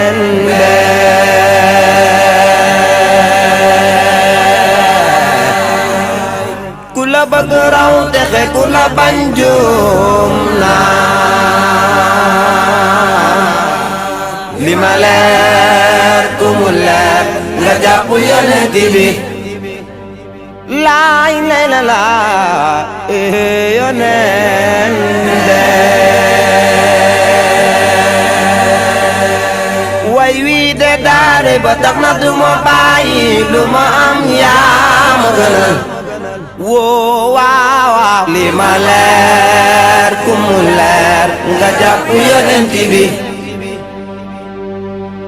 yoneen ku la bëgg raw texe ku la bañ juum naa li ma leer ku mu leer nga jàpp yonent bi laay lay la laa yonent way wii de daare ba tax na du ma bàyyi lu ma am yaa ma gënal woo waaw waaw li ma leer ku mu leer nga jàpp yonent bi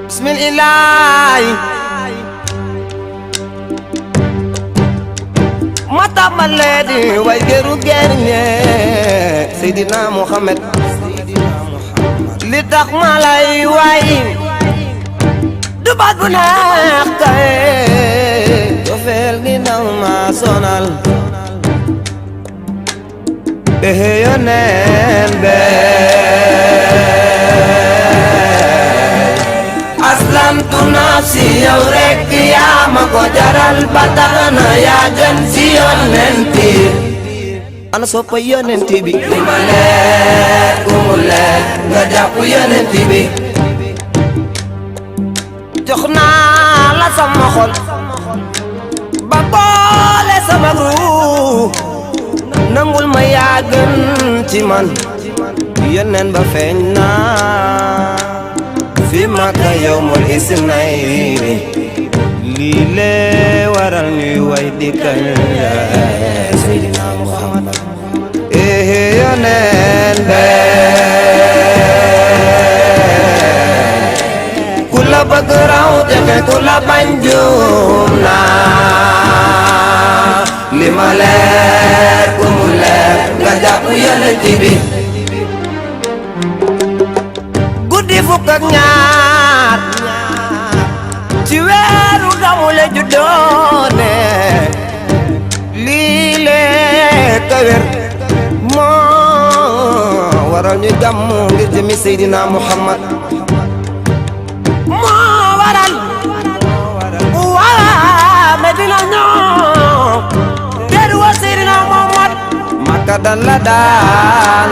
bismillaahi ma tàmbalee di way geru gerñe Seydina Muhammad li tax ma lay way du baat bu neex kay cofeel gi naw ma sonal yoneen aslamtu nafsi yow rek yaa ma ko jaral ba tax na yaa gën si yonent ana soppa yonent bi li ma leer ku mu leer nga jàpp yonent bi jox naa la sama xol ba boole sama ruu nangul ma yaa gën ci man yoneen ba feeñ naa fi Makka yawmul isnayni lii lee waral ñuy way di kañ Seydina Muhammad yoneen ku la bëgg raw texe ku la bañ juum naa li ma leer ku mu leer nga jàpp yonent bi guddi fukk ak ñaar ci weeru gamu la juddoone lii lee ka wér moo waral ñu gàmmu ngir jëmi Seydina Muhammad moo waral waa Medina ñoo teeru wa Seydina Muhammad Makka dan la daan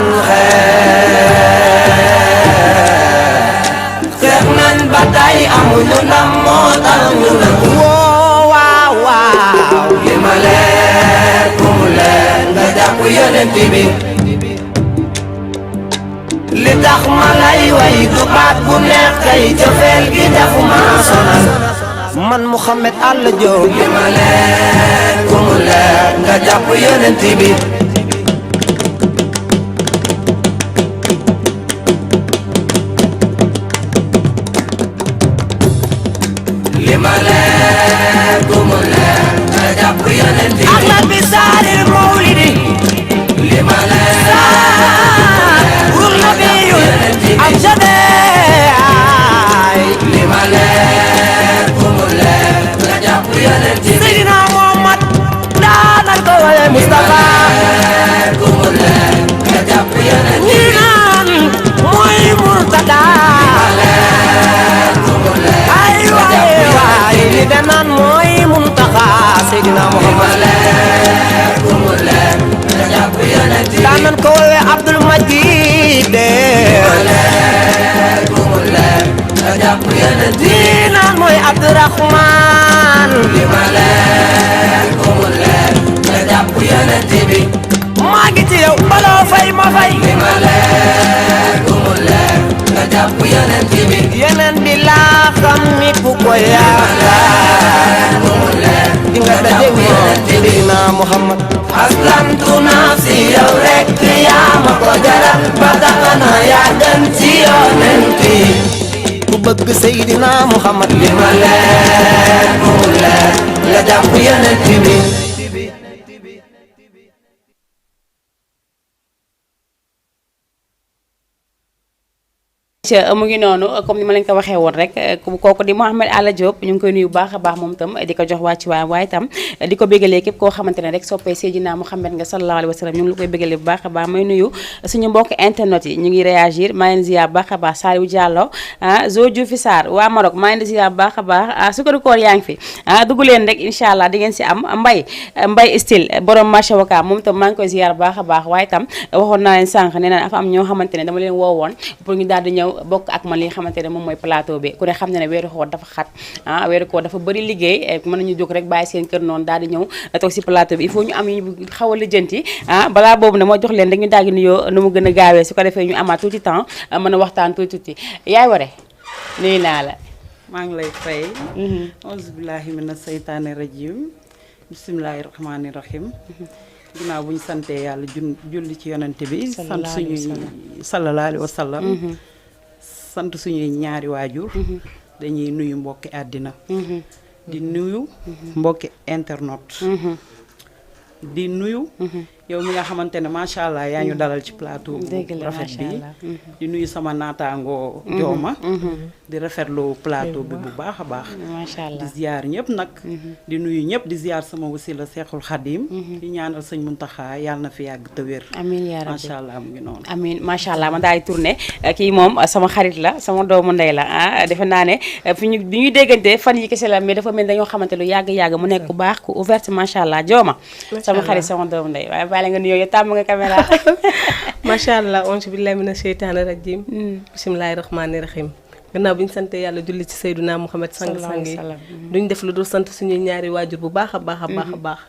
xeex nañ ba tey amuñu ndam moo tax ñu ne woo waaw waaw li ma leer ku mu leer nga jàpp yonent bi li tax ma lay way du baat bu neex kay cofeel gi def ma sonal man Mouhamed Alla Diop li ma leer ku mu leer nga jàpp yonent bi li ma leer ku mu leer nga jàpp yonent bi ak la bi saaril mawlidi li ma leer wur la bi am jadeay li ma leer ku mu leer nga jàpp yonent bi Seydina Muhammad daanal ko waye Mustafa ku mu leer nga jàpp yonent bi ñi naan mooy Murtada ay waay waay li de naan mooy Muntaxa Seydina Muhammad daanan ko wowe Abdul Majid de li naan mooy Abdurahman yonent bi maa ngi ci yow baloo fay ma fay li ma leer ku mu leer nga jàpp yonent bi yonent bi laa xam ni ku ko yaakaar ku mu leer di nga daje yonent bi na Muhammad aslamtu nafsi yow rek yaa ma ko jaral ba tax na yaa gën ci yonent bi ku bëgg Seydina Muhammad li ma leer ku mu leer nga jàpp yonent bi mu ngi noonu comme ni ma leen ko waxee woon rek kooku di Mouhamed Alla Diop ñu ngi koy nuyu baax a baax moom itam di ko jox wàcc waaye itam di ko bégalee képp koo xamante ne rek soppee Seydina Mouhamed nga sallallahu alayhi wa sallam ñu ngi la koy bégalee bu baax a baax may nuyu suñu mbokk internet yi ñu ngi réagir maa ngi ziar bu baax a baax Saliou Diallo Zo Diouf Sarr waa Maroc maa ngi ziar bu baax a baax sukaru koor yaa ngi fi dugg leen rek incha allah di ngeen si am mbay style borom marché waka moom itam maa ngi koy ziar bu baax a baax waaye itam waxoon naa leen sànq nee na dafa am ñoo xamante ne dama leen woowoon pour ñu daal di ñëw bokk ak man li nga xamante ne moom mooy plateau bi ku ne xam ne ne weeru xoor dafa xat weeru koor dafa bëri liggéey mën nañu jóg rek bàyyi seen kër noonu daal di ñëw toog si plateau bi il faut ñu am ñu xaw a lijjanti balaa boobu ne moo jox leen rek ñu daal di nuyoo nu mu gën a gaawee su ko defee ñu amaat tuuti temps mën a waxtaan tuuti yaay Waré nuyu naa la maa ngi lay fay auzu billahi mina seytaane rajim bismillahi rahmaani rahim ginnaaw bu ñu santee yàlla julli ci yonante bi sant suñuy sallallahu alayhi wa sallam sant suñuy ñaari waajur dañuy nuyu mbokki àddina di nuyu mbokki internet di nuyu yow mi nga xamante ne macha allah yaa ñu dalal ci plateau bu rafet bi di nuyu sama naataango jooma di rafetlu plateau bi bu baax a baax macha allah di ziar ñëpp nag di nuyu ñëpp di ziar sama wasila Seexul Xadim di ñaanal sëñ Muntaxa yàlla na fi yàgg te wér amiin yaa rabbi macha allah mu ngi noonu amiin macha allah ma daal di tourné kii moom sama xarit la sama doomu ndey la defe naa ne bi ñuy déggante fan yi kese la mais dafa mel dañoo xamante lu yàgg-yàgg mu nekk ku baax ku ouverte macha allah jooma sama xarit sama doomu ndey waaye bàyyi nga nuyoo yow tàmm nga caméra macha allah auzu billahi mina sheytaani rajim bismillahi rahmaani rahim gannaaw bi ñu sante yàlla julli ci Seydina Muhammad sang-sang yi duñ def lu dul sant suñuy ñaari waajur bu baax a baax a baax a baax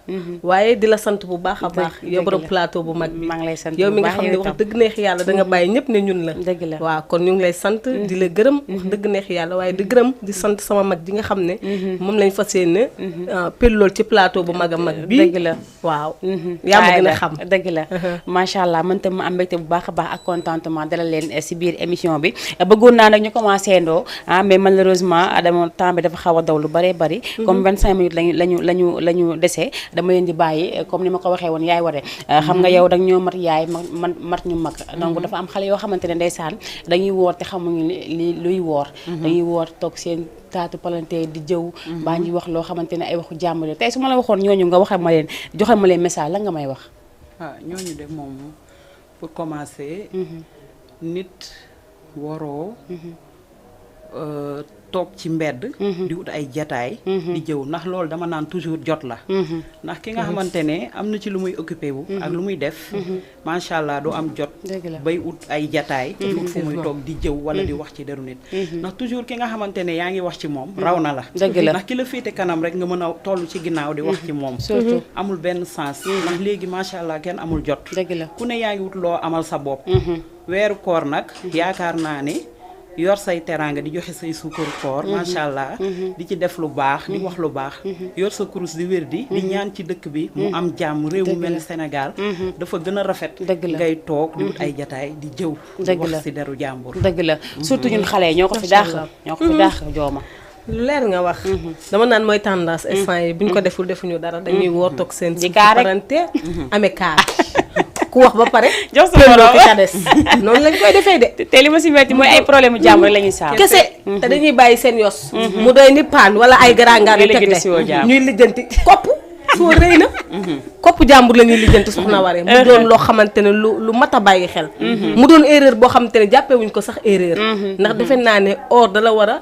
waaye di la sant bu baax a baax yow borom plateau bu mag bi maa ngi lay sant yow mi nga xam ne wax dëgg neex yàlla da nga bàyyi ñëpp ne ñun la dëgg la waaw kon ñu ngi lay sant di la gërëm wax dëgg neex yàlla waaye di gërëm di sant sama mag ji nga xam ne moom lañ fas yéene pellool ci plateau bu mag a mag bi dëgg la waaw yaa ma gën a xam dëgg la macha allah man tam ma am mbégte bu baax a baax ak contentement dalal leen si biir émission bi bëggoon naa nag ñu commencé ndoo mais malheureusement dama temps bi dafa xaw a daw lu bëree bëri comme 25 minutes lañu desee dama leen di bàyyi comme ni ma ko waxee woon yaay Waré xam nga yow dag ñoo mat yaay mat ñu mag donc dafa am xale yoo xamante ne ndeysaan dañuy woor te xamuñu li luy woor dañuy woor toog seen taatu palante di jëw baa ngi wax loo xamante ne ay waxu jàmm la tey su ma la waxoon ñooñu nga waxee ma leen joxe ma leen message la nga may wax ñooñu de moom pour commencer nit waroo toog ci mbedd di wut ay jataay di jëw ndax loolu dama naan toujours jot la ndax ki nga xamante ne am na ci lu muy occupé wu ak lu muy def macha allah du am jot bay ut ay jataay di ut fu muy toog di jëw wala di wax ci deru nit ndax toujours ki nga xamante ne yaa ngi wax ci moom raw na la ndax ki la féete kanam rek nga mën a toll ci ginnaaw di wax ci moom surtout amul benn sens ndax léegi macha allah kenn amul jot ku ne yaa ngi wut loo amal sa bopp weeru koor nag yaakaar naa ne yor say teraanga di joxe say suukaru koor macha allah di ci def lu baax di wax lu baax yor sa kurus di wér di ñaan ci dëkk bi mu am jàmm réew mu mel ni Sénégal dafa gën a rafet ngay toog di wut ay jataay di jëw di wax si deru jàmbur dëgg la surtout ñun xale ñoo ko fi daax jooma lu leer nga wax dama naan mooy tendance instant yi bu ñu ko deful defuñu dara dañuy woor toog seen ci parente amee kaar ku wax ba pare jox sa borom ki ca des noonu lañ koy defee de te li ma si metti mooy ay problème jàmbur la ñuy saam kese te dañuy bàyyi seen yos mu doy ni paan wala ay garangaan yu teg ñuy lijjanti kopp soo rëy na kopp jàmbur la ñuy lijjanti soxna Waré mu doon loo xamante ne lu mat a bàyyi xel mu doon erreur boo xamante ne jàppee wuñ ko sax erreur ndax defe naa ne or da la war a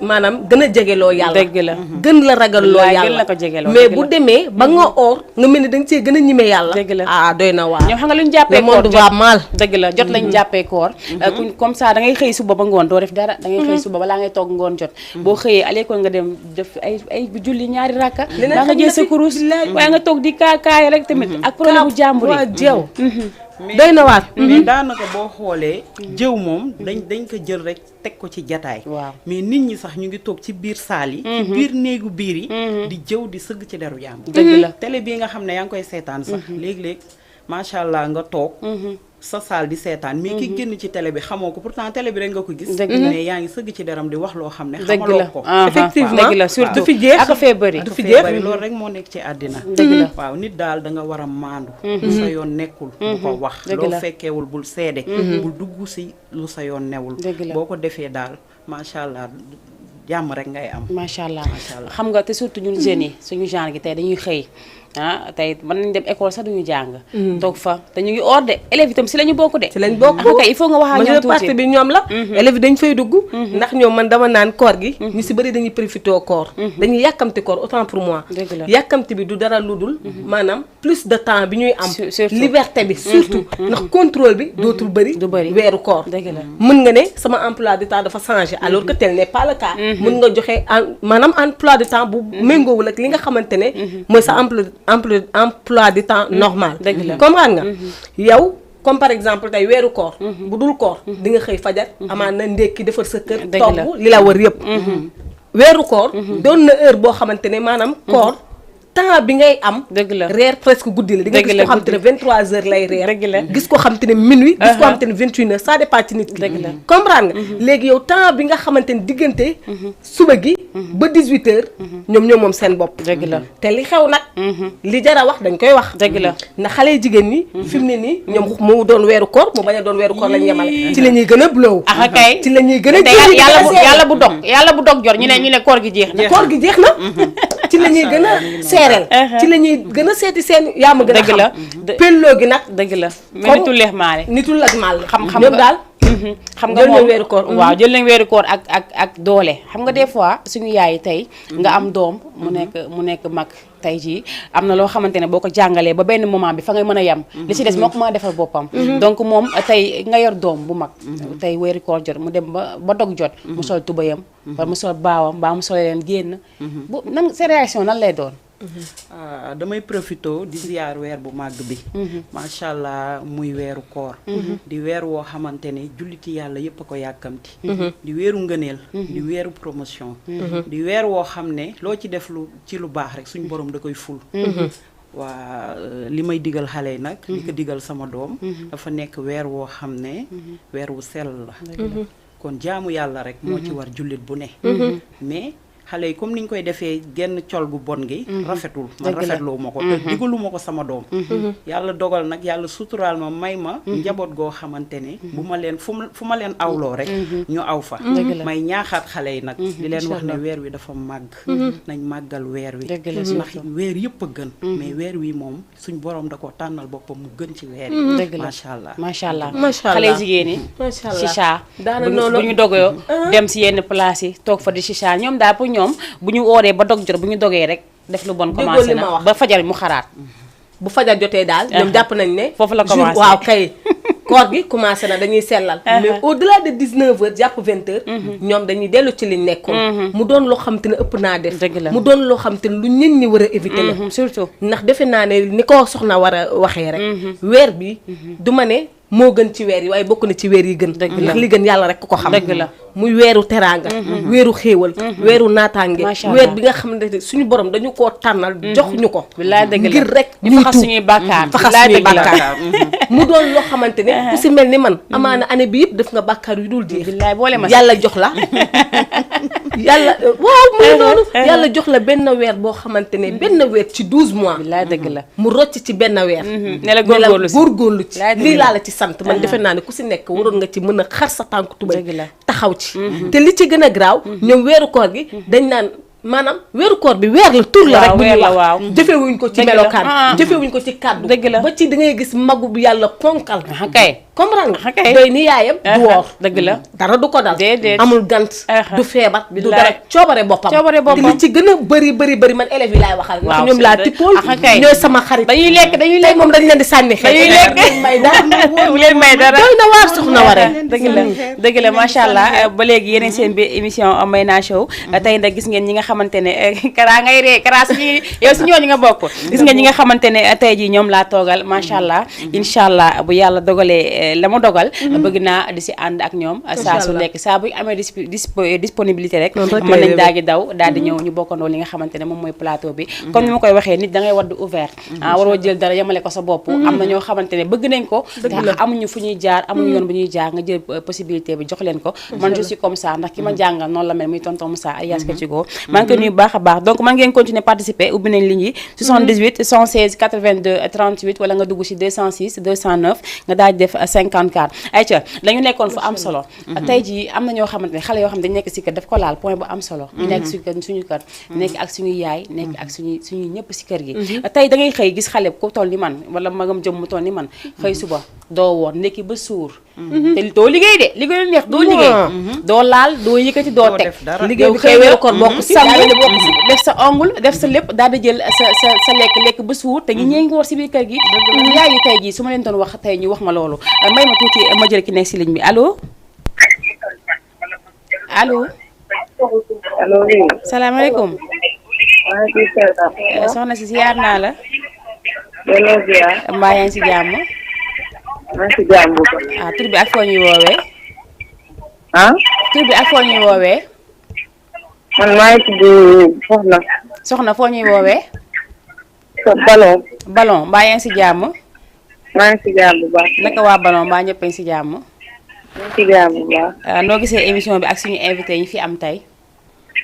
maanaam gën a jegeloo yàlla dëgg la gën la ragaloo yàlla mais bu demee ba nga or nga mel ni da nga cee gën a ñime yàlla ah doy na waar ñoom xam nga lu ñu jàppee le monde va mal dëgg la jot lañu jàppee koor comme ça da ngay xëy suba ba ngoon doo def dara da ngay xëy suba balaa ngay toog ngoon jot boo xëyee alee ko nga dem def ay julli ñaari rakka daa nga jël sa kurus waaye nga toog di kaa kaay rek tamit ak problème bu jàmbur yi waa jeew doy na waar mais daanaka boo xoolee jëw moom dañ ko jël rek teg ko ci jataay waaw mais nit ñi sax ñu ngi toog ci biir saal yi ci biir néegu biir yi di jëw di sëgg ci deru jàmbur dëgg la télé bii nga xam ne yaa ngi koy seetaan sax léeg-léeg macha allah nga toog sa saal di seetaan mais ki génn ci télé bi xamoo ko pourtant télé bi rek nga ko gis mais yaa ngi sëgg ci deram di wax loo xam ne xamaloo ko effectivement dëgg la surtout du fi jeex ak fee bëri du fi jeex loolu rek moo nekk ci àddina dëgg la waaw nit daal da nga war a maandu lu sa yoon nekkul bu ko wax loo fekkeewul bul seede bul dugg si lu sa yoon newul boo ko defee daal macha allah jàmm rek ngay am macha allah xam nga te surtout ñun jeunes yi suñu genre gi tey dañuy xëy tey mën nañ dem école sax duñu jàng toog fa te ñu ngi hors de élèves itam si la ñu bokk de ci lañ bokk kay il faut nga wax ak ñoom tuuti partie bi ñoom la élèves yi dañ fay dugg ndax ñoom man dama naan koor gi ñu si bëri dañuy profité koor dañuy yàkkamti koor autant pour moi yàkkamti bi du dara lu dul maanaam plus de temps bi ñuy am liberté bi surtout ndax contrôle bi dootul bëri weeru koor mën nga ne sama emploi du temps dafa changé alors que tel n'est pas le cas mën nga joxe maanaam emploi du temps bu méngoowul ak li nga xamante ne mooy sa emploi du temps normal comprendre nga yow comme par exemple tey weeru koor bu dul koor di nga xëy fajar amaan na ndékki defar sa kër togg li la war yëpp weeru koor doon na heure boo xamante ne maanaam koor temps bi ngay am reer presque guddi la di nga gis ko xam te ne 23h lay reer gis ko xam te ne minuit gis ko xam te ne 21h ça dépend ci nit ki comprendre nga léegi yow temps bi nga xamante ne diggante suba gi ba 18h ñoom moom seen bopp te li xew nag li jara wax dañ koy wax na xale jigéen ñi fi mu ne nii ñoom mu doon weeru koor mu bañ a doon weeru koor lañ yemale ci la ñuy gën a blow kay ci la ñuy gën a yàlla bu dog jor ñu ne koor gi jeex na ci la ñuy gën a seereel ci la ñuy gën a seeti seen yaa ma gën a xam pelloo gi nag dëgg la mais nitul leex maale nitul ak maale xam ñoom daal xam nga moom weeru koor waaw jël nañ weeru koor ak doole xam nga des fois suñu yaay yi tey nga am doom mu nekk mag tey jii am na loo xamante ne boo ko jàngalee ba benn moment bi fa ngay mën a yem li ci des moo ko mën a defal boppam donc moom tey nga yor doom bu mag tey weeru koor jot mu dem ba dog jot mu sol tubayam wala mu sol baawam mbaa mu sol leen génn bu nan sa réaction nan lay doon damay profito di ziar weer bu màgg bi macha allah muy weeru koor di weer woo xamante ne julliti yàlla yépp a ko yàkkamti di weeru ngëneel di weeru promotion di weer woo xam ne loo ci def ci lu baax rek suñu borom da koy ful waa li may digal xale yi nag li ko digal sama doom dafa nekk weer woo xam ne weer wu sell la kon jaamu yàlla rek moo ci war jullit bu ne mais xale yi comme ni ñu koy defee genn col gu bon gi rafetul man rafetloo ma ko te digalu ma ko sama doom yàlla dogal nag yàlla suturaal ma may ma njaboot goo xamante ne bu ma leen fu ma leen awloo rek ñu aw fa may ñaaxaat xale yi nag di leen wax ne weer wi dafa màgg nañ màggal weer wi ndax weer yëpp a gën mais weer wi moom suñ borom da ko tànnal boppam mu gën ci weer yi macha allah xale jigéen yi chicha bu ñu dogoo dem si yenn place yi toog fa di chicha ñoom daal pour ñoom bu ñu wooree ba dog jot bu ñu dogee rek def lu bon commencé na ba fajar mu xaraat bu fajar jotee daal ñoom jàpp nañ ne foofu la commencé waaw kay koor gi commencé na dañuy sellal mais au delà de 19h jàpp 20h ñoom dañuy dellu ci liñ nekkoon mu doon loo xam te ne ëpp naa def mu doon loo xam te ne lu ñën ñi war a éviter la surtout ndax defe naa ne ni ko soxna war a waxee rek weer bi du ma ne moo gën ci weer yi waaye bokk na ci weer yi gën ndax li gën yàlla rek ko xam muy weeru teraanga weeru xéewal weeru naataange weer bi nga xam ne suñu borom dañu koo tànnal jox ñu ko ngir rek ñu faxas suñuy bàkkaar mu doon loo xamante ne ku si mel ni man amaana année bi yëpp def nga bàkkaar yu dul jeex yàlla jox la yàlla waaw muy noonu yàlla jox la benn weer boo xamante ne benn weer ci 12 mois mu rocc ci benn weer ne la góorgóorlu ci lii laa la ci sant man defe naa ne ku si nekk waroon nga ci mën a xar sa tànk tubay taxaw ci te li ci gën a graaw ñoom weeru koor gi dañ naan maanaam weeru koor bi weer la tur la rek bu ñuy wax jëfewuñ ko ci melokaan jëfewuñ ko ci kàddu ba ci da ngay gis magu bu yàlla ponkal comprendre nga Okay. doy ni yaayam du woor dëgg la dara du ko dal Déedéet. amul gant du feebar du Billaay. dara coobare boppam Coobare boppam. te li ci gën a bëri man élèves yi laay waxal ndax Waaw, ñoom laa c'est tippool vrai. kay. ñooy sama xarit dañuy lekk tey moom dañ leen di sànni xel dañuy lekk may dara bu leen may dara doy na waar soxna Waré dëgg la macha allah ba léegi yeneen seen biir émission Mayna Show tey nag gis ngeen ñi nga xamante ne Kara ngay ree Kara suñu yow si ñooñu nga bokk gis ngeen ñi nga xamante ne tey jii ñoom laa toogal macha allah incha allah bu yàlla dogalee la mu dogal bëgg naa di si ànd ak ñoom saa su nekk saa bu amee disponibilité rek mën nañ daal di daw daal di ñëw ñu bokkandoo li nga xamante ne moom mooy plateau bi comme ni ma koy waxee nit da ngay wadd ouvert waroo jël dara yemale ko sa bopp am na ñoo xamante ne bëgg nañ ko te amuñu fu ñuy jaar amuñu yoon bu ñuy jaar nga jël possibilité bi jox leen ko man je suis comme ça ndax ki ma jàngal noonu la mel muy tonton Moussa alias Ketigo maa ngi koy nuyu baax a baax donc man ngeen continuer participer ubbi nañ ligne yi 78 116 82 38 wala nga dugg ci 206 209 nga daal di def 54 ayca dañu nekkoon fu am solo tey jii am na ñoo xamante ne xale yoo xam ne dañu nekk ci kër daf ko laal point bu am solo ñu nekk suñu kër nekk ak suñu yaay nekk ak suñu ñëpp ci kër gi tey da ngay xëy gis xale ku toll ni man wala magam jëm mu toll ni man xëy suba doo woor ndekki ba suur te doo liggéey de liggéey lu neex doo liggéey doo laal doo yëkkati doo teg liggéey bi xëy weeru koor bokk si def sa ongle def sa lépp daal di jël sa lekk ba suur te ñi ñee ngi woor si biir kër gi yaay yi tey jii su ma leen doon wax tey ñu wax ma loolu may ma tuuti ma jël ki nekk si ligne bi allo allo salaamaaleykum soxna si ziar naa la mbaa yaa ngi si jàmm tur bi ak foo ñuy woowee tur bi ak foo ñuy woowee man maa ngi tudd soxna foo ñuy woowee Ballon mbaa yaa ngi si jàmm maa ngi si jàmm bu baax naka waa Ballon mbaa ñëpp a ngi si jàmm si jàmm bu baax noo gisee émission bi ak suñu invité yi fi am tey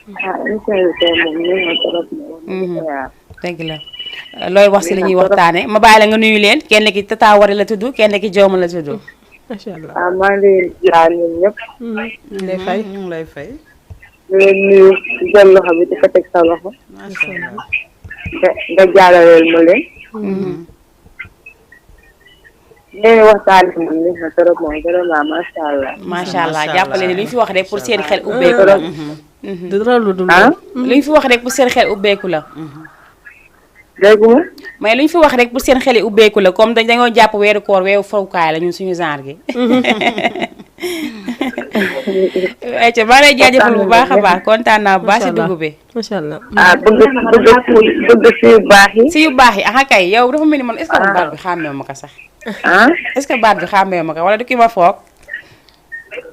émission bi tey moom ñu ngi trop dëgg la looy wax si li ñuy waxtaane ma bàyyi la nga nuyu leen kenn ki Tata Waré la tudd kenn ki Jooma la tudd macha allah maa ngi leen di jaar ñun ñëpp lay fay ñu ngi lay fay ñu leen nuyu jël loxo bi di ko teg sa loxo nga jàllaleel ma leen leen waxtaan si moom neex na trop moom vraiment macha allah macha allah jàppale ne lu ñu fi wax rek pour seen xel ubbeeku la lu ñu fi wax rek pour seen xel ubbeeku la déggu ma mais lu ñu fi wax rek pour seen xel yi ubbeeku la comme dañoo jàpp weeru koor weeru fawukaay la ñun suñu genre gi ayca maa lay jaajëfal bu baax a baax kontaan naa bu baax si dugub bi macha allah bëgg si yu baax yi si yu baax yi ah kay yow dafa mel ni man est-ce que baat bi xàmmee ma ko sax est-ce que baat bi xàmmee ma ko wala du ki ma foog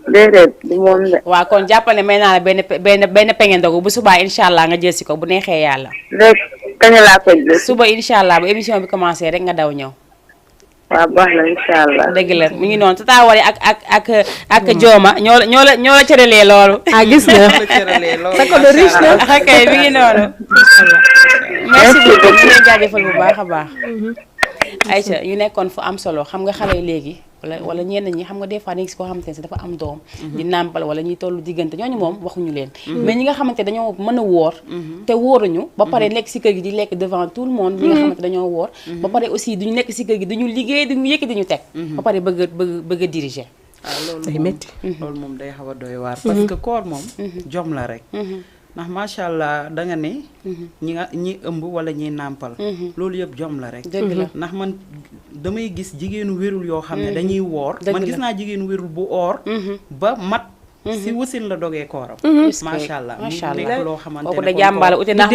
déedéet du moom de waaw kon jàppal ne may naa la benn peñe ndogu bu subaa incha allah nga jël si ko bu neexee yàlla léegi kañ laa koy jël suba incha allah bu émission bi commencé rek nga daw ñëw waaw baax na incha allah dëgg la mu ngi noonu Tata Waré ak Jooma ñoo la cëralee loolu gis nga sa ko de riche na kay mi ngi noonu merci beaucoup ñu leen jaajëfal bu baax a baax Aïcha yu nekkoon fu am solo xam nga xale yi léegi wala ñenn ñi xam nga des fois dañu gis koo xamante ne dafa am doom di nàmpal wala ñuy tollu diggante ñooñu moom waxuñu leen mais ñi nga xamante dañoo mën a woor te wóoruñu ba pare nekk si kër gi di lekk devant tout le monde ñi nga xamante dañoo woor ba pare aussi duñu nekk si kër gi duñu liggéey duñu yëkki diñu teg ba pare bëgg a diriger loolu day métti loolu moom day xaw a doy waar parce que koor moom jom la rek ndax macha allah da nga ne ñi ëmb wala ñi nàmpal loolu yëpp jom la rek ndax man damay gis jigéenu wérul yoo xam ne dañuy woor man gis naa jigéenu wérul bu oor ba mat si wasin la dogee kooram macha allah mu nekk loo xamante ne kooku da jàmbaale ute na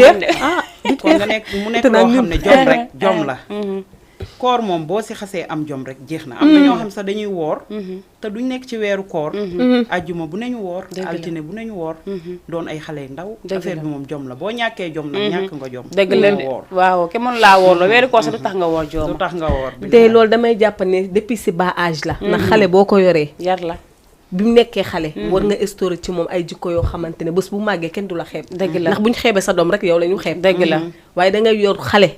kon nga nekk mu nekk loo xam ne jom rek jom la koor moom boo si xasee am jom rek jeex na am na ñoo xam sax dañuy woor te duñ nekk ci weeru koor ajjuma bu nañu woor altine bu nañu woor doon ay xale yu ndaw affaire bi moom jom la boo ñàkkee jom nag ñàkk nga jom dëgg la waaw ke mënu laa woor la weeru koor sax du tax nga woor joom du tax nga woor te loolu damay jàpp ne depuis si bas âge la ndax xale boo ko yoree yar la bi mu nekkee xale war nga instauré ci moom ay jikko yoo xamante ne bés bu màggee kenn du la xeeb dëgg la ndax bu ñu xeebee sa doom rek yow la ñu xeeb dëgg la waaye da ngay yor xale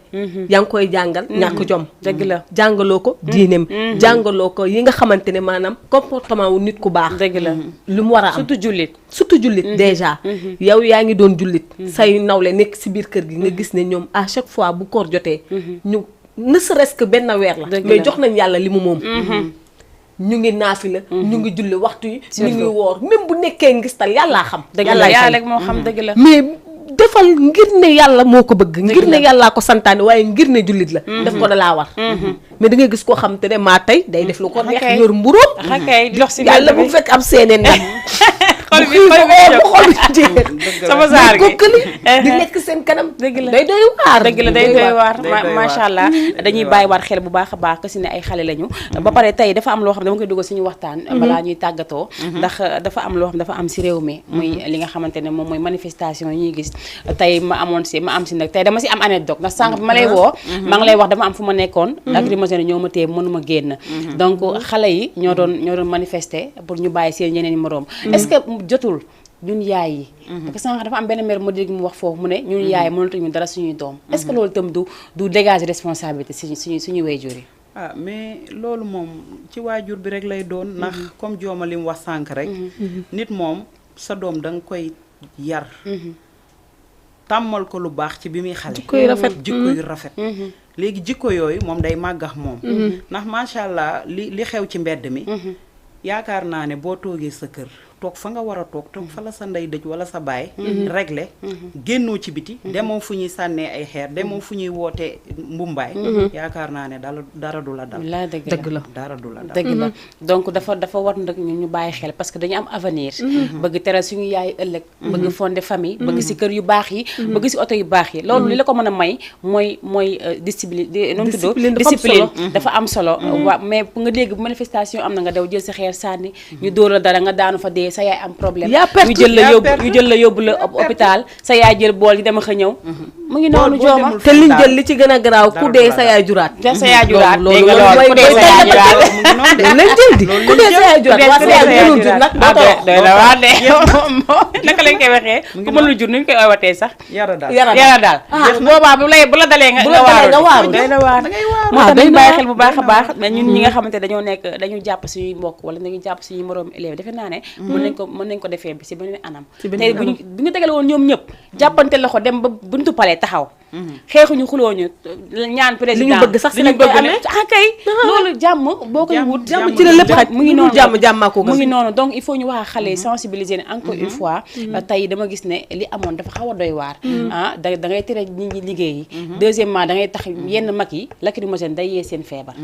yaa ngi koy jàngal ñàkk jom dëgg la jàngaloo ko diineem jàngaloo ko yi nga xamante ne maanaam comportement wu nit ku baax dëgg la lu mu war a am surtout jullit déjà yow yaa ngi doon jullit say nawle nekk si biir kër gi nga gis ne ñoom à chaque fois bu koor jotee ñu ne serait-ce que benn weer la mais jox nañ yàlla li mu moom ñu ngi naafila ñu ngi julli waxtu yi ñu ngi woor même bu nekkee ngistal yàllaa xam yàlla rek moo xam dëgg la mais defal ngir ne yàlla moo ko bëgg ngir ne yàllaa ko santaane waaye ngir ne jullit la def ko dalaa war mais da ngay gis koo xam te ne maa tey day def lu ko neex yor mburóom yàlla bu fekk am seeneen nag xol bi sama saar gi di nekk seen kanam day doy waar dëgg la day doy waar macha allah dañuy bàyyi waat xel bu baax a baax que si ne ay xale lañu ba pare tey dafa am loo xam ne dama koy dugal suñu waxtaan balaa ñuy tàggatoo ndax dafa am loo xam dafa am si réew mi muy li nga xamante ne moom mooy manifestation yi ñuy gis tey ma am si nag tey dama si am anecdote ndax sànq bi ma lay woo maa ngi lay wax dama am fu ma nekkoon lacrymogène ñoo ma téye mënuma génn donc xale yi ñoo doon manifester pour ñu bàyyi seen ñeneen moroom est-ce que jotul ñun yaay yi parce que sànq dafa am benn mère mu dégg mu wax foofu mu ne ñun yaay yi mënatuñu dara suñuy doom est-ce que loolu itam du dégager responsabilité suñu waajur yi mais loolu moom ci waajur bi rek lay doon ndax comme jooma li mu wax sànq rek nit moom sa doom da nga koy yar tàmmal ko lu baax ci bi muy xale jikko yu rafet léegi jikko yooyu moom day màggax moom ndax macha allah li xew ci mbedd mi yaakaar naa ne boo toogee sa kër toog fa nga war a toog fa la sa ndey dëj wala sa baay réglé génnoo ci biti demoo fu ñuy sànnee ay xeer demoo fu ñuy woote mbumbaay yaakaar naa ne dara du la dal dëgg la dara du la dal dëgg la donc dafa war nag ñu bàyyi xel parce que dañu am avenir bëgg teral suñu yaay ëllëg bëgg fonder famille bëgg si kër yu baax yi bëgg si oto yu baax yi loolu li la ko mën a may mooy discipline noonu tuddoo discipline dafa am solo waaw mais pour nga dégg manifestation am na nga daw jël sa xeer sànni ñu dóor la dara nga daanu fa dee sa yaay am problème ñu jël la yóbbu la hôpital sa yaay jël bool yi dama xa ñëw mu ngi noonu jooma te liñ jël li ci gën a garaaw ku dee sa yaay juraat sa yaay juraat loolu ku dee sa yaay juraat lañ jël di ku dee sa yaay juraat waa sa yaay mënul jur nag doy na waa de naka lañ koy waxee ku mënul jur nuñ koy oywatee sax yara daal boobaa bu la dalee nga waaru doy na waar moo tax dañu bàyyi xel bu baax a baax ñun ñi nga xamante dañu jàpp suñuy mbokk wala dañu jàpp suñuy moroom élève defe naa ne mën nañ ko defee si beneen anam tey bu ñu tegale woon ñoom ñëpp jàppante loxo dem ba buntu palais taxaw xeexuñu xulooñu ñaan président li ñu bëgg sax si lañ koy amee kay loolu jàmm boo koy wut jàmm ci la lépp xaj mu ngi noonu jàmmaa ko mu ngi noonu donc il faut ñu wax xale yi sensibiliser ne encore une fois tey dama gis ne li amoon dafa xaw a doy waar da ngay tere nit ñi liggéey yi deuxièmement da ngay tax yenn mag yi lacrymogène day yee seen feebar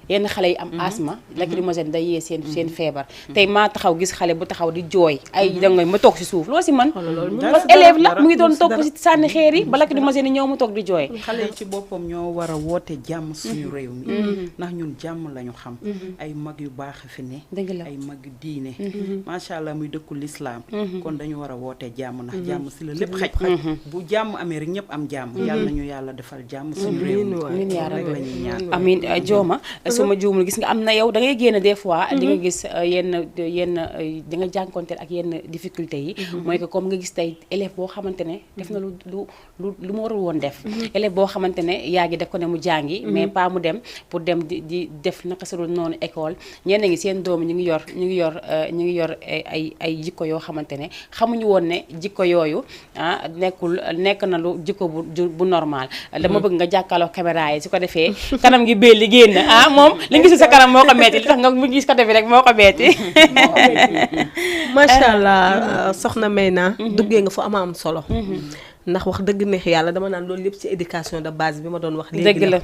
yenn xale yi am asthme lacrymogène day yee seen feebar tey maa taxaw gis xale bu taxaw di jooy ay dangay ma toog si suuf loo si man parce que élève la mu ngi doon toog si sànni xeer yi ba lacrymogène yi ñëw mu toog di jooy xale yi ci boppam ñoo war a woote jàmm suñu réew mi ndax ñun jàmm lañu xam ay mag yu baax fi ne ay mag yu diine macha allah muy dëkku lislaam kon dañu war a woote jàmm ndax jàmm si la lépp xaj bu jàmm amee rek ñëpp am jàmm yàlla nañu yàlla defal jàmm suñu réew mi rek la ñuy ñaan amiin jooma su ma juumul gis nga am na yow da ngay génn des fois di nga gis yenn di nga jànkonteel ak yenn difficulté yi mooy que comme nga gis tey élève boo xamante ne def na lu mu warul woon def élève boo xamante ne yaa ngi def ko ne mu jàngi mais pas mu dem pour dem di def naka sa dul noonu école ñenn ngi seen doom ñu ngi yor ay jikko yoo xamante ne xamuñu woon ne jikko yooyu nekk na lu jikko bu normal dama bëgg nga jàkkaarloo caméra yi su ko defee kanam gi béel li génn moom li nga gis sa kanam moo ko metti li tax nga mu gis ko defee rek moo ko metti macha allah soxna Mayna duggee nga fu am solo ndax wax dëgg neex yàlla dama naan loolu yëpp ci éducation de base bi ma doon wax léegi la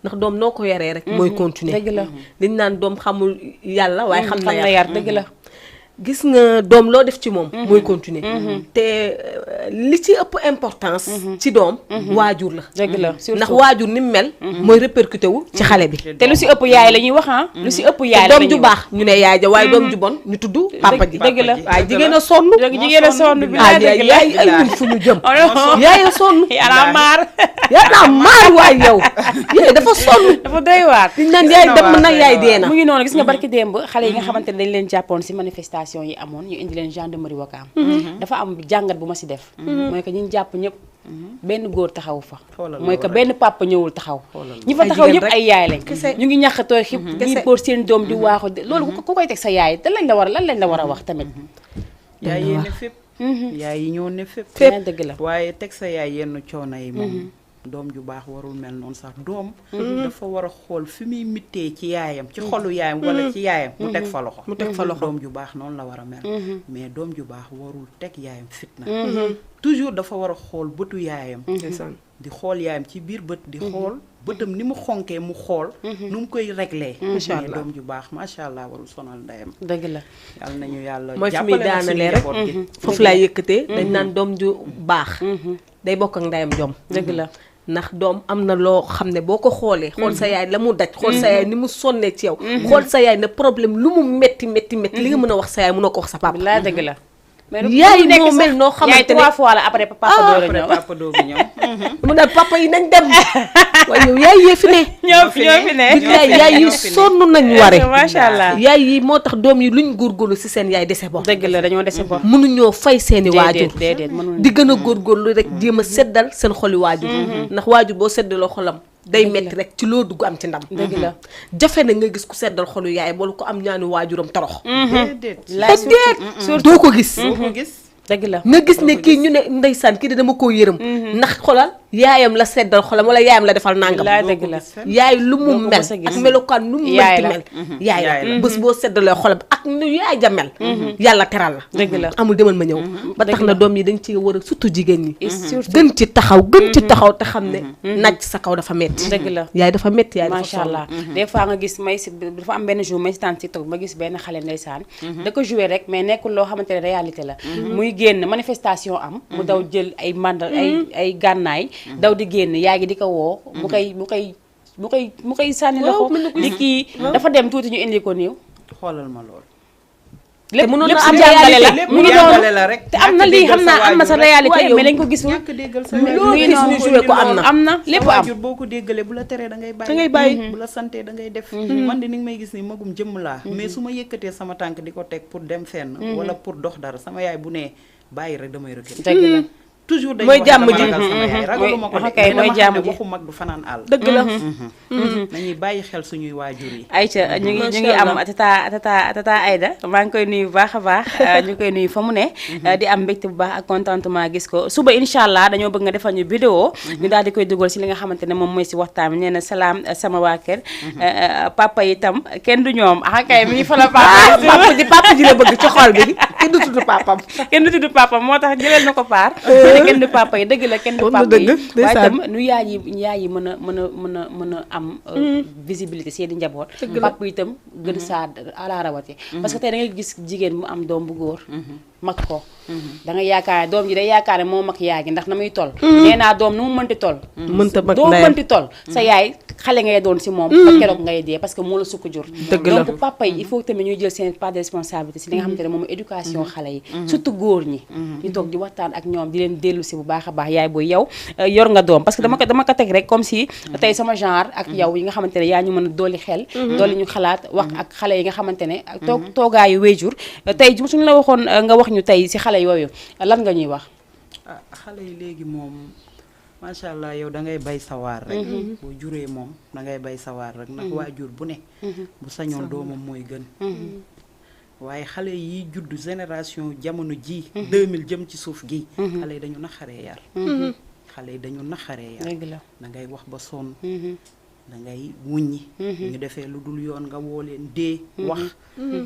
ndax doom noo ko yaree rek mooy continuer dëgg la liñ naan doom xamul yàlla waaye xam na yar dëgg la gis nga doom loo def ci moom mooy continuer te li ci ëpp importance ci doom waajur la dëgg la ndax waajur ni mu mel mooy répercuté wu ci xale bi te lu si ëpp yaay la ñuy wax lu si ëpp yaay la doom ju baax ñu ne yaay ja waaye doom ju bon ñu tudd papa ji dëgg la waaye jigéen a sonn jigéen a sonn bi yaay ay ñun fu ñu jëm yaay a sonn yaa maar waay yow yaay dafa sonn dafa doy waar diñ naan yaay dem na yaay dee na mu ngi noonu gis nga barki démb xale yi nga xamante ne dañ leen jàppoon si manifestation yi amoon ñu indi leen gendarmerie Wakaam dafa am jàngat bu ma si def mooy que ñu jàpp ñëpp benn góor taxaw fa mooy que benn papa ñëwul taxaw ñi fa taxaw ñëpp ay yaay lañ ñu ngi ñàkkatoo xib ñi boor seen doom di waaxu loolu ku koy teg sa yaay lan lañ la war a wax tamit yaay yéen fépp yaay yi ñoo ne fépp dëgg la waaye teg sa yaay yenn coono yi moom doom ju baax warul mel noonu sax doom dafa war a xool fi muy mittee ci yaayam ci xolu yaayam wala ci yaayam mu teg fa loxo doom ju baax noonu la war a mel mais doom ju baax warul teg yaayam fitna toujours dafa war a xool bëtu yaayam di xool yaayam ci biir bët di xool bëtam ni mu xonkee mu xool nu mu koy réglé macha allah doom ju baax macha allah warul sonal ndeyam dëgg la yàlla nañu yàlla mooy fi muy daanalee rek foofu laay yëkkatee dañ naan doom ju baax day bokk ak ndeyam jom dëgg la ndax doom am na loo xam ne boo ko xoolee xool sa yaay la mu daj xool sa yaay ni mu sonnee ci yow xool sa yaay ne problème lu mu metti li nga mën a wax sa yaay mënoo ko wax sa papa laa dëgg la yaay moo mel noo xamante ne 3 fois la après papa door a ñëw mu ne papa yi nañ dem waaye yow yaay yee fi ne ñoo fi ne yaay yi sonn nañ ware macha allah yaay yi moo tax doom yi luñ góorgóorlu si seen yaay dese bopp dëgg la dañoo dese bopp mënuñoo fay seeni waajur déedéet di gën a góorgóorlu rek jéem a seddal seen xoli waajur ndax waajur boo seddaloo xolam day metti rek ci loo dugg am ci ndam dëgg la jafe na nga gis ku seddal xolu yaay wala ko am ñaani waajuram torox déedéet doo ko gis dëgg la nga gis ne kii ñu ne ndeysaan kii de dama koo yërëm ndax xolal yaayam la seddal xolam wala yaayam la defal nangam dëgg la yaay lu mu mel ak melokaan nu mu mënti mel yaay la bés boo seddalee xolam ak nu yaay ja mel yàlla teral la dëgg la amul demal ma ñëw ba tax na doom yi dañ ci war a surtout jigéen ñi gën ci taxaw te xam ne naaj sa kaw dafa metti dëgg la yaay dafa metti yaay dafa macha allah des fois nga gis may si dafa am benn jour may si tànn TikTok ma gis benn xale ndeysaan da ko joué rek mais nekkul loo xamante ne réalité la muy génn manifestation am mu daw jël ay mandal ay gànnaay daw di génn yaa ngi di ko woo mu koy sànni loxo di kii dafa dem tuuti ñu indi ko néew xoolal ma lool lépp mënoon lépp na si am jàngale la lépp mu ngi jàngale doon la rek te am na lii xam naa am na sa réalité waaye mais dañ ko gisul ñàkk déggal sa loo gis ñu joué ko am na lépp am waajur boo ko déggalee bu la teree da ngay bàyyi bu la santee da ngay def man de ni nga may gis ni magum jëmm laa mais su ma yëkkatee sama tànk di ko teg pour dem fenn wala pour dox dara sama yaay bu nee bàyyi rek damay rëkk dëgg la toujours dañuy mooy wax jàmm dama ji. ragal sama yaay ragaluma ko de kay mooy mais dama xam jàmm ne ji. waxu mag du fanaan àll dëgg la nañuy bàyyi xel suñuy waajur yi Aïcha ñu ngi Macha am Allah. tata Aïda maa ngi koy nuyu bu baax a baax ñu koy nuyu fa mu ne di am mbégte bu baax ak contentement gis ko suba incha allah dañoo bëgg nga defal ñu vidéo ñu daal di koy dugal si li nga xamante ne moom mooy si waxtaan bi nee na salaam sama waa kër papa yi tam kenn du ñoom kay mi ngi fa la papa papa ji la bëgg ci xol bi kenn du tudd papam kenn du tudd papa moo tax jëlal na ko paar kenn du papa yi dëgg la kenn du papa yi waaye tam nu yaay yi mën a am visibilité seeni njaboot papa itam gën saa ala rawati parce que tey da ngay gis jigéen mu am doom bu góor mag ko da nga yaakaar doom ji day yaakaar ne moo mag yaay gi ndax na muy toll nee naa doom nu mu mënti toll mënta mag doo ndeyam. mënti toll sa yaay xale ngay doon si moom ba keroog ngay dee parce que moo la sukk jur Dëgg la. donc papa yi il faut tamit ñuy jël seen part de responsabilité si li nga xamante ne moom éducation xale yi surtout góor ñi ñu toog di waxtaan ak ñoom di leen dellu si bu baax a baax yaay booy yow yor nga doom parce que dama ko teg rek comme si tey sama genre ak yow yi nga xamante ne yaa ñu mën a dooli xel dooli ñu xalaat wax ak xale yi nga xamante ne toogaayu wéyjur tey suñu la waxoon nga wax ñu tey si xale yooyu lan nga ñuy wax ah xale yi léegi moom macha allah yow da ngay bay sawaar rek boo juree moom da ngay bay sawaar rek ndax waajur bu ne bu sañoon doomam mooy gën waaye xale yi judd génération jamono ji 2000 jëm ci suuf gi xale yi dañu naxaree yar xale yi dañu naxaree yar dëgg la da ngay wax ba sonn da ngay wuññi ñu defee lu dul yoon nga woo leen dee wax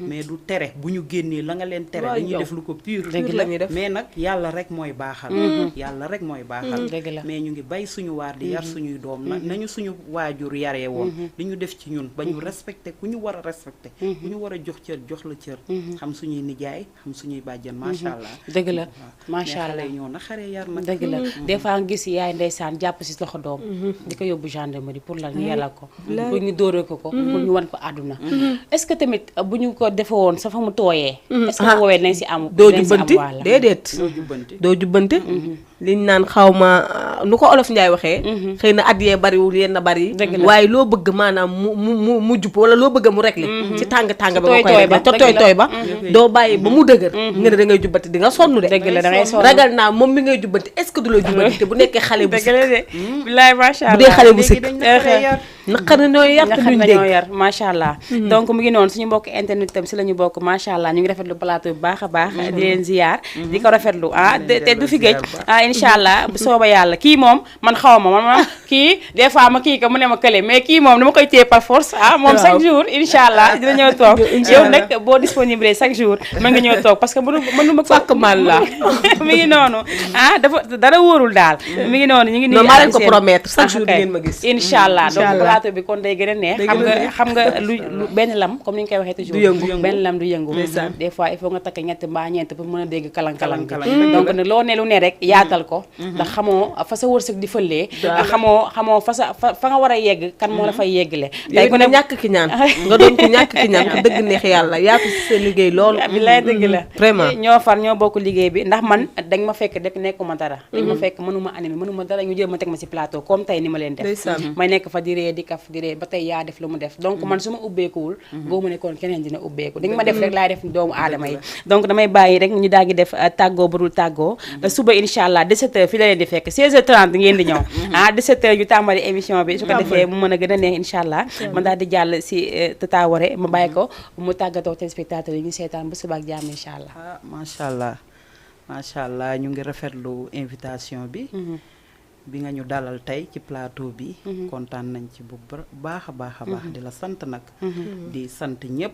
mais du tere bu ñu génnee la nga leen tere Waaw, dañuy yow. def lu ko pur Dëgg la ñuy def. mais nag yàlla rek mooy baaxal yàlla rek mooy baaxal Dëgg la. mais ñu ngi bay suñu waar di yar suñuy doom nañu suñu waajur yaree woon li ñu def ci ñun ba ñu respecté ku ñu war a respecté ku ñu war a jox cër jox la cër xam suñuy nijaay xam suñuy bàjjen macha allah dëgg la waaw. macha mais allah xale yi ñoo naxaree yar nag dëgg la des fois nga gis yaay ndeysaan jàpp si loxo doom di ko yóbbu gendarmerie pour lan ñu yàlla ko pour ñu dóoree ko pour ñu wan ko àdduna est-ce que tamit bu ñu ko defe woon sa fa mu tooyee est-ce que bu woowee nañ si am doo nañ si am jubbanti wàll déedéet doo jubbanti doo jubbante liñ naan xaw ma nu ko olof Njaay waxee xëy na at yee bariwul yenn bari Dëgg la. waaye loo bëgg maanaam mu jub wala loo bëgg mu réglé ci tàng-tàng ba tooy nga koy tooy réglé ba, te dëgg tooy la. tooy ba doo bàyyi ba mu dëgër nga ne da ngay jubbante di nga sonn de dëgg la da ngay sonn ragal naa moom mi ngay jubbanti est-ce que du la jubbanti te bu nekkee xale bu dëgg la de bilaay macha bu dee allah xale bu léegi sëkk dañ naxaree yar naqari ñoo yar te duñ dañoo dégg yar macha allah. donc mu ngi noonu suñu mbokk internet tam si la ñu bokk macha allah ñu ngi rafetlu plateau bu baax a baax. di leen ziar. di ko rafetlu te du fi gëj incha allah bu sooba yàlla kii moom man xaw ma kii des fois ma kii ko mu ne ma kële mais kii moom dama koy téye par force moom chaque jour incha allah dina ñëw toog yow nag boo disponible chaque jour mën nga ñëw toog parce que mënu ma fàkk mal la mi ngi noonu dafa dara wóorul daal mi ngi noonu ñu ngi nuyu maa leen ko promettre chaque jour di ngeen ma gis incha allah donc plateau bi kon day gën a neex xam nga lu benn lam comme ni ñu koy waxee toujours benn lam du yëngu des fois il faut nga takk ñett mbaa ñeent pour mën a dégg kalang-kalang donc nag loo ne lu ne rek yaatal ko ndax xamoo fa sa wërsëg di fëllee xamoo fa nga war a yegg kan moo la fay yeggale tey ko ne ñàkk ki ñaan nga doon ko ñàkk ki ñaan ko dëgg neex yàlla yaatu si seen liggéey loolu bilaay dëgg la vraiment ñoo far ñoo bokk liggéey bi ndax man dañ ma fekk def nekkuma dara dañ ma fekk mënuma animé mënuma dara ñu jël ma teg ma si plateau comme tey ni ma leen def may nekk fa di ree di kaf di ree ba tey yaa def lu mu def donc man su ma ubbeekuwul boo mu ne kon keneen dina ubbeeku dañ ma def rek laay def doomu aadama yi donc damay bàyyi rek ñu daal di def tàggoo budul tàggoo suba incha allah 17h fi la leen di fekk 16h30 ngeen di ñëw 17h ñu tàmbali émission bi su ko defee mu mën a gën a neex incha allah man daal di jàll si Tata Woré ma bàyyi ko mu tàggatoo téléspectateurs yi ñu seetaan ba suba ak jàmm incha allah macha allah ñu ngi rafetlu invitation bi bi nga ñu dalal tey ci plateau bi kontaan nañ ci bu baax a baax di la sant nag di sant ñëpp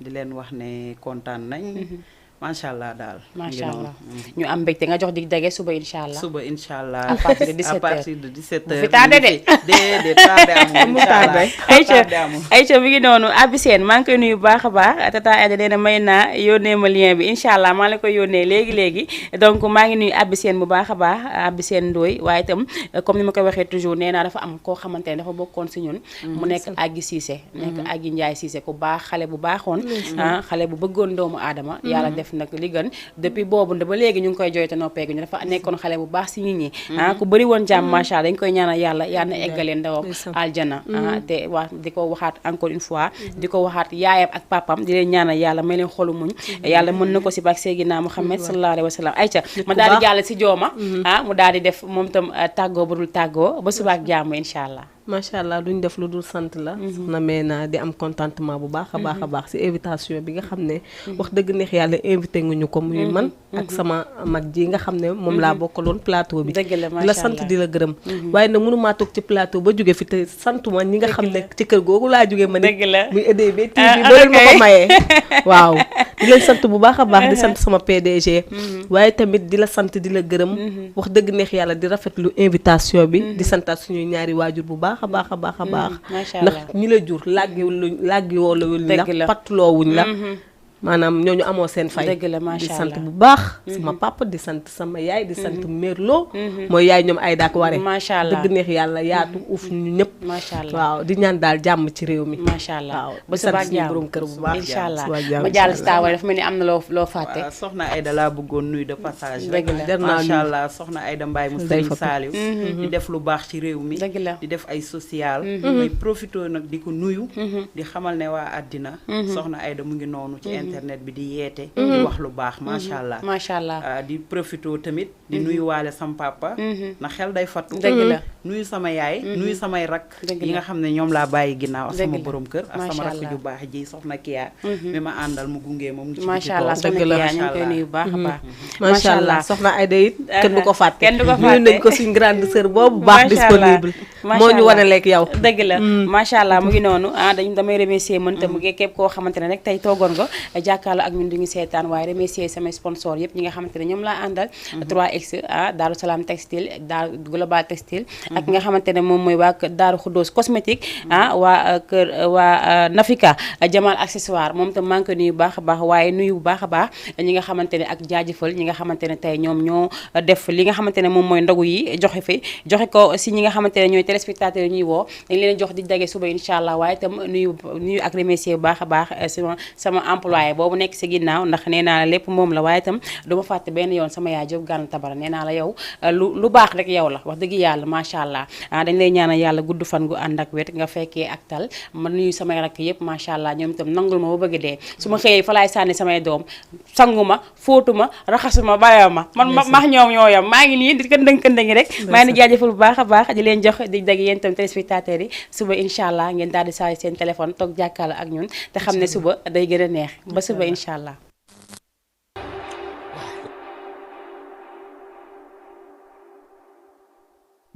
di leen wax ne kontaan nañ macha allah daal macha allah ñu am mbégte nga jox dig dage suba incha allah suba incha allah à partir de 17h à partir de 17h fi tardé de tardé amul Aïcha mi ngi noonu Abi Sène maa ngi koy nuyu bu baax a baax Tata Aïda nee na may naa yónnee ma lien bi incha allah maa la koy yónnee léegi donc maa ngi nuyu Abi Sène bu baax a baax Abi Sène Ndoye waaye itam comme ni ma ko waxee toujours nee naa dafa am koo xamante ne dafa bokkoon si ñun mu nekk Aggi Cissé nekk Aggi Ndiaye Cissé ku baax xale bu baaxoon xale bu bëggoon doomu aadama yàlla def nag li gën depuis boobu ba léegi ñu ngi koy jooyte noppeegu ñu dafa nekkoon xale bu baax si nit ñi ku bëri woon jàmm macha allah dañ koy ñaanal yàlla na eggaleen ndawam aljana te wax di ko waxaat encore une fois di ko waxaat yaayam ak papam di leen ñaanal yàlla may leen xolu muñ yàlla mën na ko si bak Seydina Muhammad sallallahu alayhi wa sallam Aïcha ma daal di jàll si jooma mu daal di def moom tam tàggoo ba dul tàggoo ba suba ak jàmm incha allah macha allah duñ def lu dul sant la na mee naa di am contentement bu baax a baax si invitation bi nga xam ne wax dëgg neex yàlla invité nga ñu ko muy man ak sama mag ji nga xam ne moom laa bokkaloon plateau bi di la sant di la gërëm waaye nag mënumaa toog ci plateau ba jóge fi te santuma ñi nga xam ne ci kër googu laa jóge ma ne muy EDB TV boo leen ma ko mayee waaw di leen sant bu baax a baax di sant sama PDG waaye tamit di la sant di la gërëm wax dëgg neex yàlla di rafetlu invitation bi di santaat suñuy ñaari waajur bu baax a baax ndax ñi la jur làggi woo la pattuloo wuñ la maanaam ñooñu amoo seen fay di sant bu baax sama papa di sant sama yaay di sant Merlo mooy yaay ñoom ay daak ware macha allah dëgg neex yàlla yaatu uuf ñu ñëpp macha allah waaw di ñaan daal jàmm ci réew mi macha allah waaw ba sant suñu borom kër bu baax incha allah ma jàll si taawale dafa mel ni am na loo fàtte soxna Aïda laa bëggoon nuyu de passage dëgg la macha allah soxna Aïda Mbaye mu Sëriñ Saaliw di def lu baax ci réew mi dëgg la di def ay social may profité nag di ko nuyu di xamal ne waa àddina soxna Aïda mu ngi noonu ci internet bi di yeete di wax lu baax macha allah macha allah di profité tamit di nuyu waale sam papa na xel day fattu dëgg la nuyu sama yaay nuyu samay rak yi nga xam ne ñoom laa bàyyi ginnaaw ak sama borom kër ak sama rakk ju baax ji soxna Kiya mi ma àndal mu gunge moom ci macha allah soxna Kiya ñu ngi koy nuyu baax a baax macha allah soxna Aïda it kenn du ko fàtte nuyu nañ ko suñ grande sœur boobu baax disponible moo ñu wane lekk yow dëgg la macha allah mu ngi noonu damay remercier mën tam képp koo xamante ne rek tey toogoon nga jàkkaarloo ak ñun duñu seetaan waaye remercier samay sponsor yëpp ñi nga xamante ne ñoom laa àndal 3X Daaru Salaam Textile Daaru Global Textile ak nga xamante ne moom mooy waa Daaru Xuddoos cosmétique waa kër waa Nafika Jamal accessoire moom tam maa ngi ko nuyu bu baax a baax waaye nuyu bu baax a baax ñi nga xamante ne ak jaajëfal ñi nga xamante ne tey ñoom ñoo def li nga xamante ne moom mooy ndogu yi joxe ko si ñi nga xamante ne ñooy téléspectateurs yi ñuy woo dañ leen jox di dage suba incha allah waaye itam nuyu ak remercier bu baax a baax sama employé boobu nekk si ginnaaw ndax nee naa la lépp moom la waaye itam du ma fàtte benn yoon sama yaay Jóob Gànn Tabara nee naa la yow lu baax rek yow la wax dëgg yàlla macha macha allah dañ lay ñaanal yàlla gudd fan gu ànd ak wet nga fekkee ak tal ma nuyu samay rakk yëpp macha allah ñoom itam nangul ma ba bëgg dee su ma xëyee fa laay sànni samay doom sanguma fóotuma raxasuma bàyyama man max ñoom ñooyam maa ngi nii di këndëng rek maa ngi jaajëfal bu baax a baax di leen jox di dag yéen itam téléspectateurs yi suba incha allah ngeen daal di saa seen téléphone toog jàkkaarloo ak ñun te xam ne suba day gën a neex ba suba incha allah.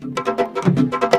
Thank you.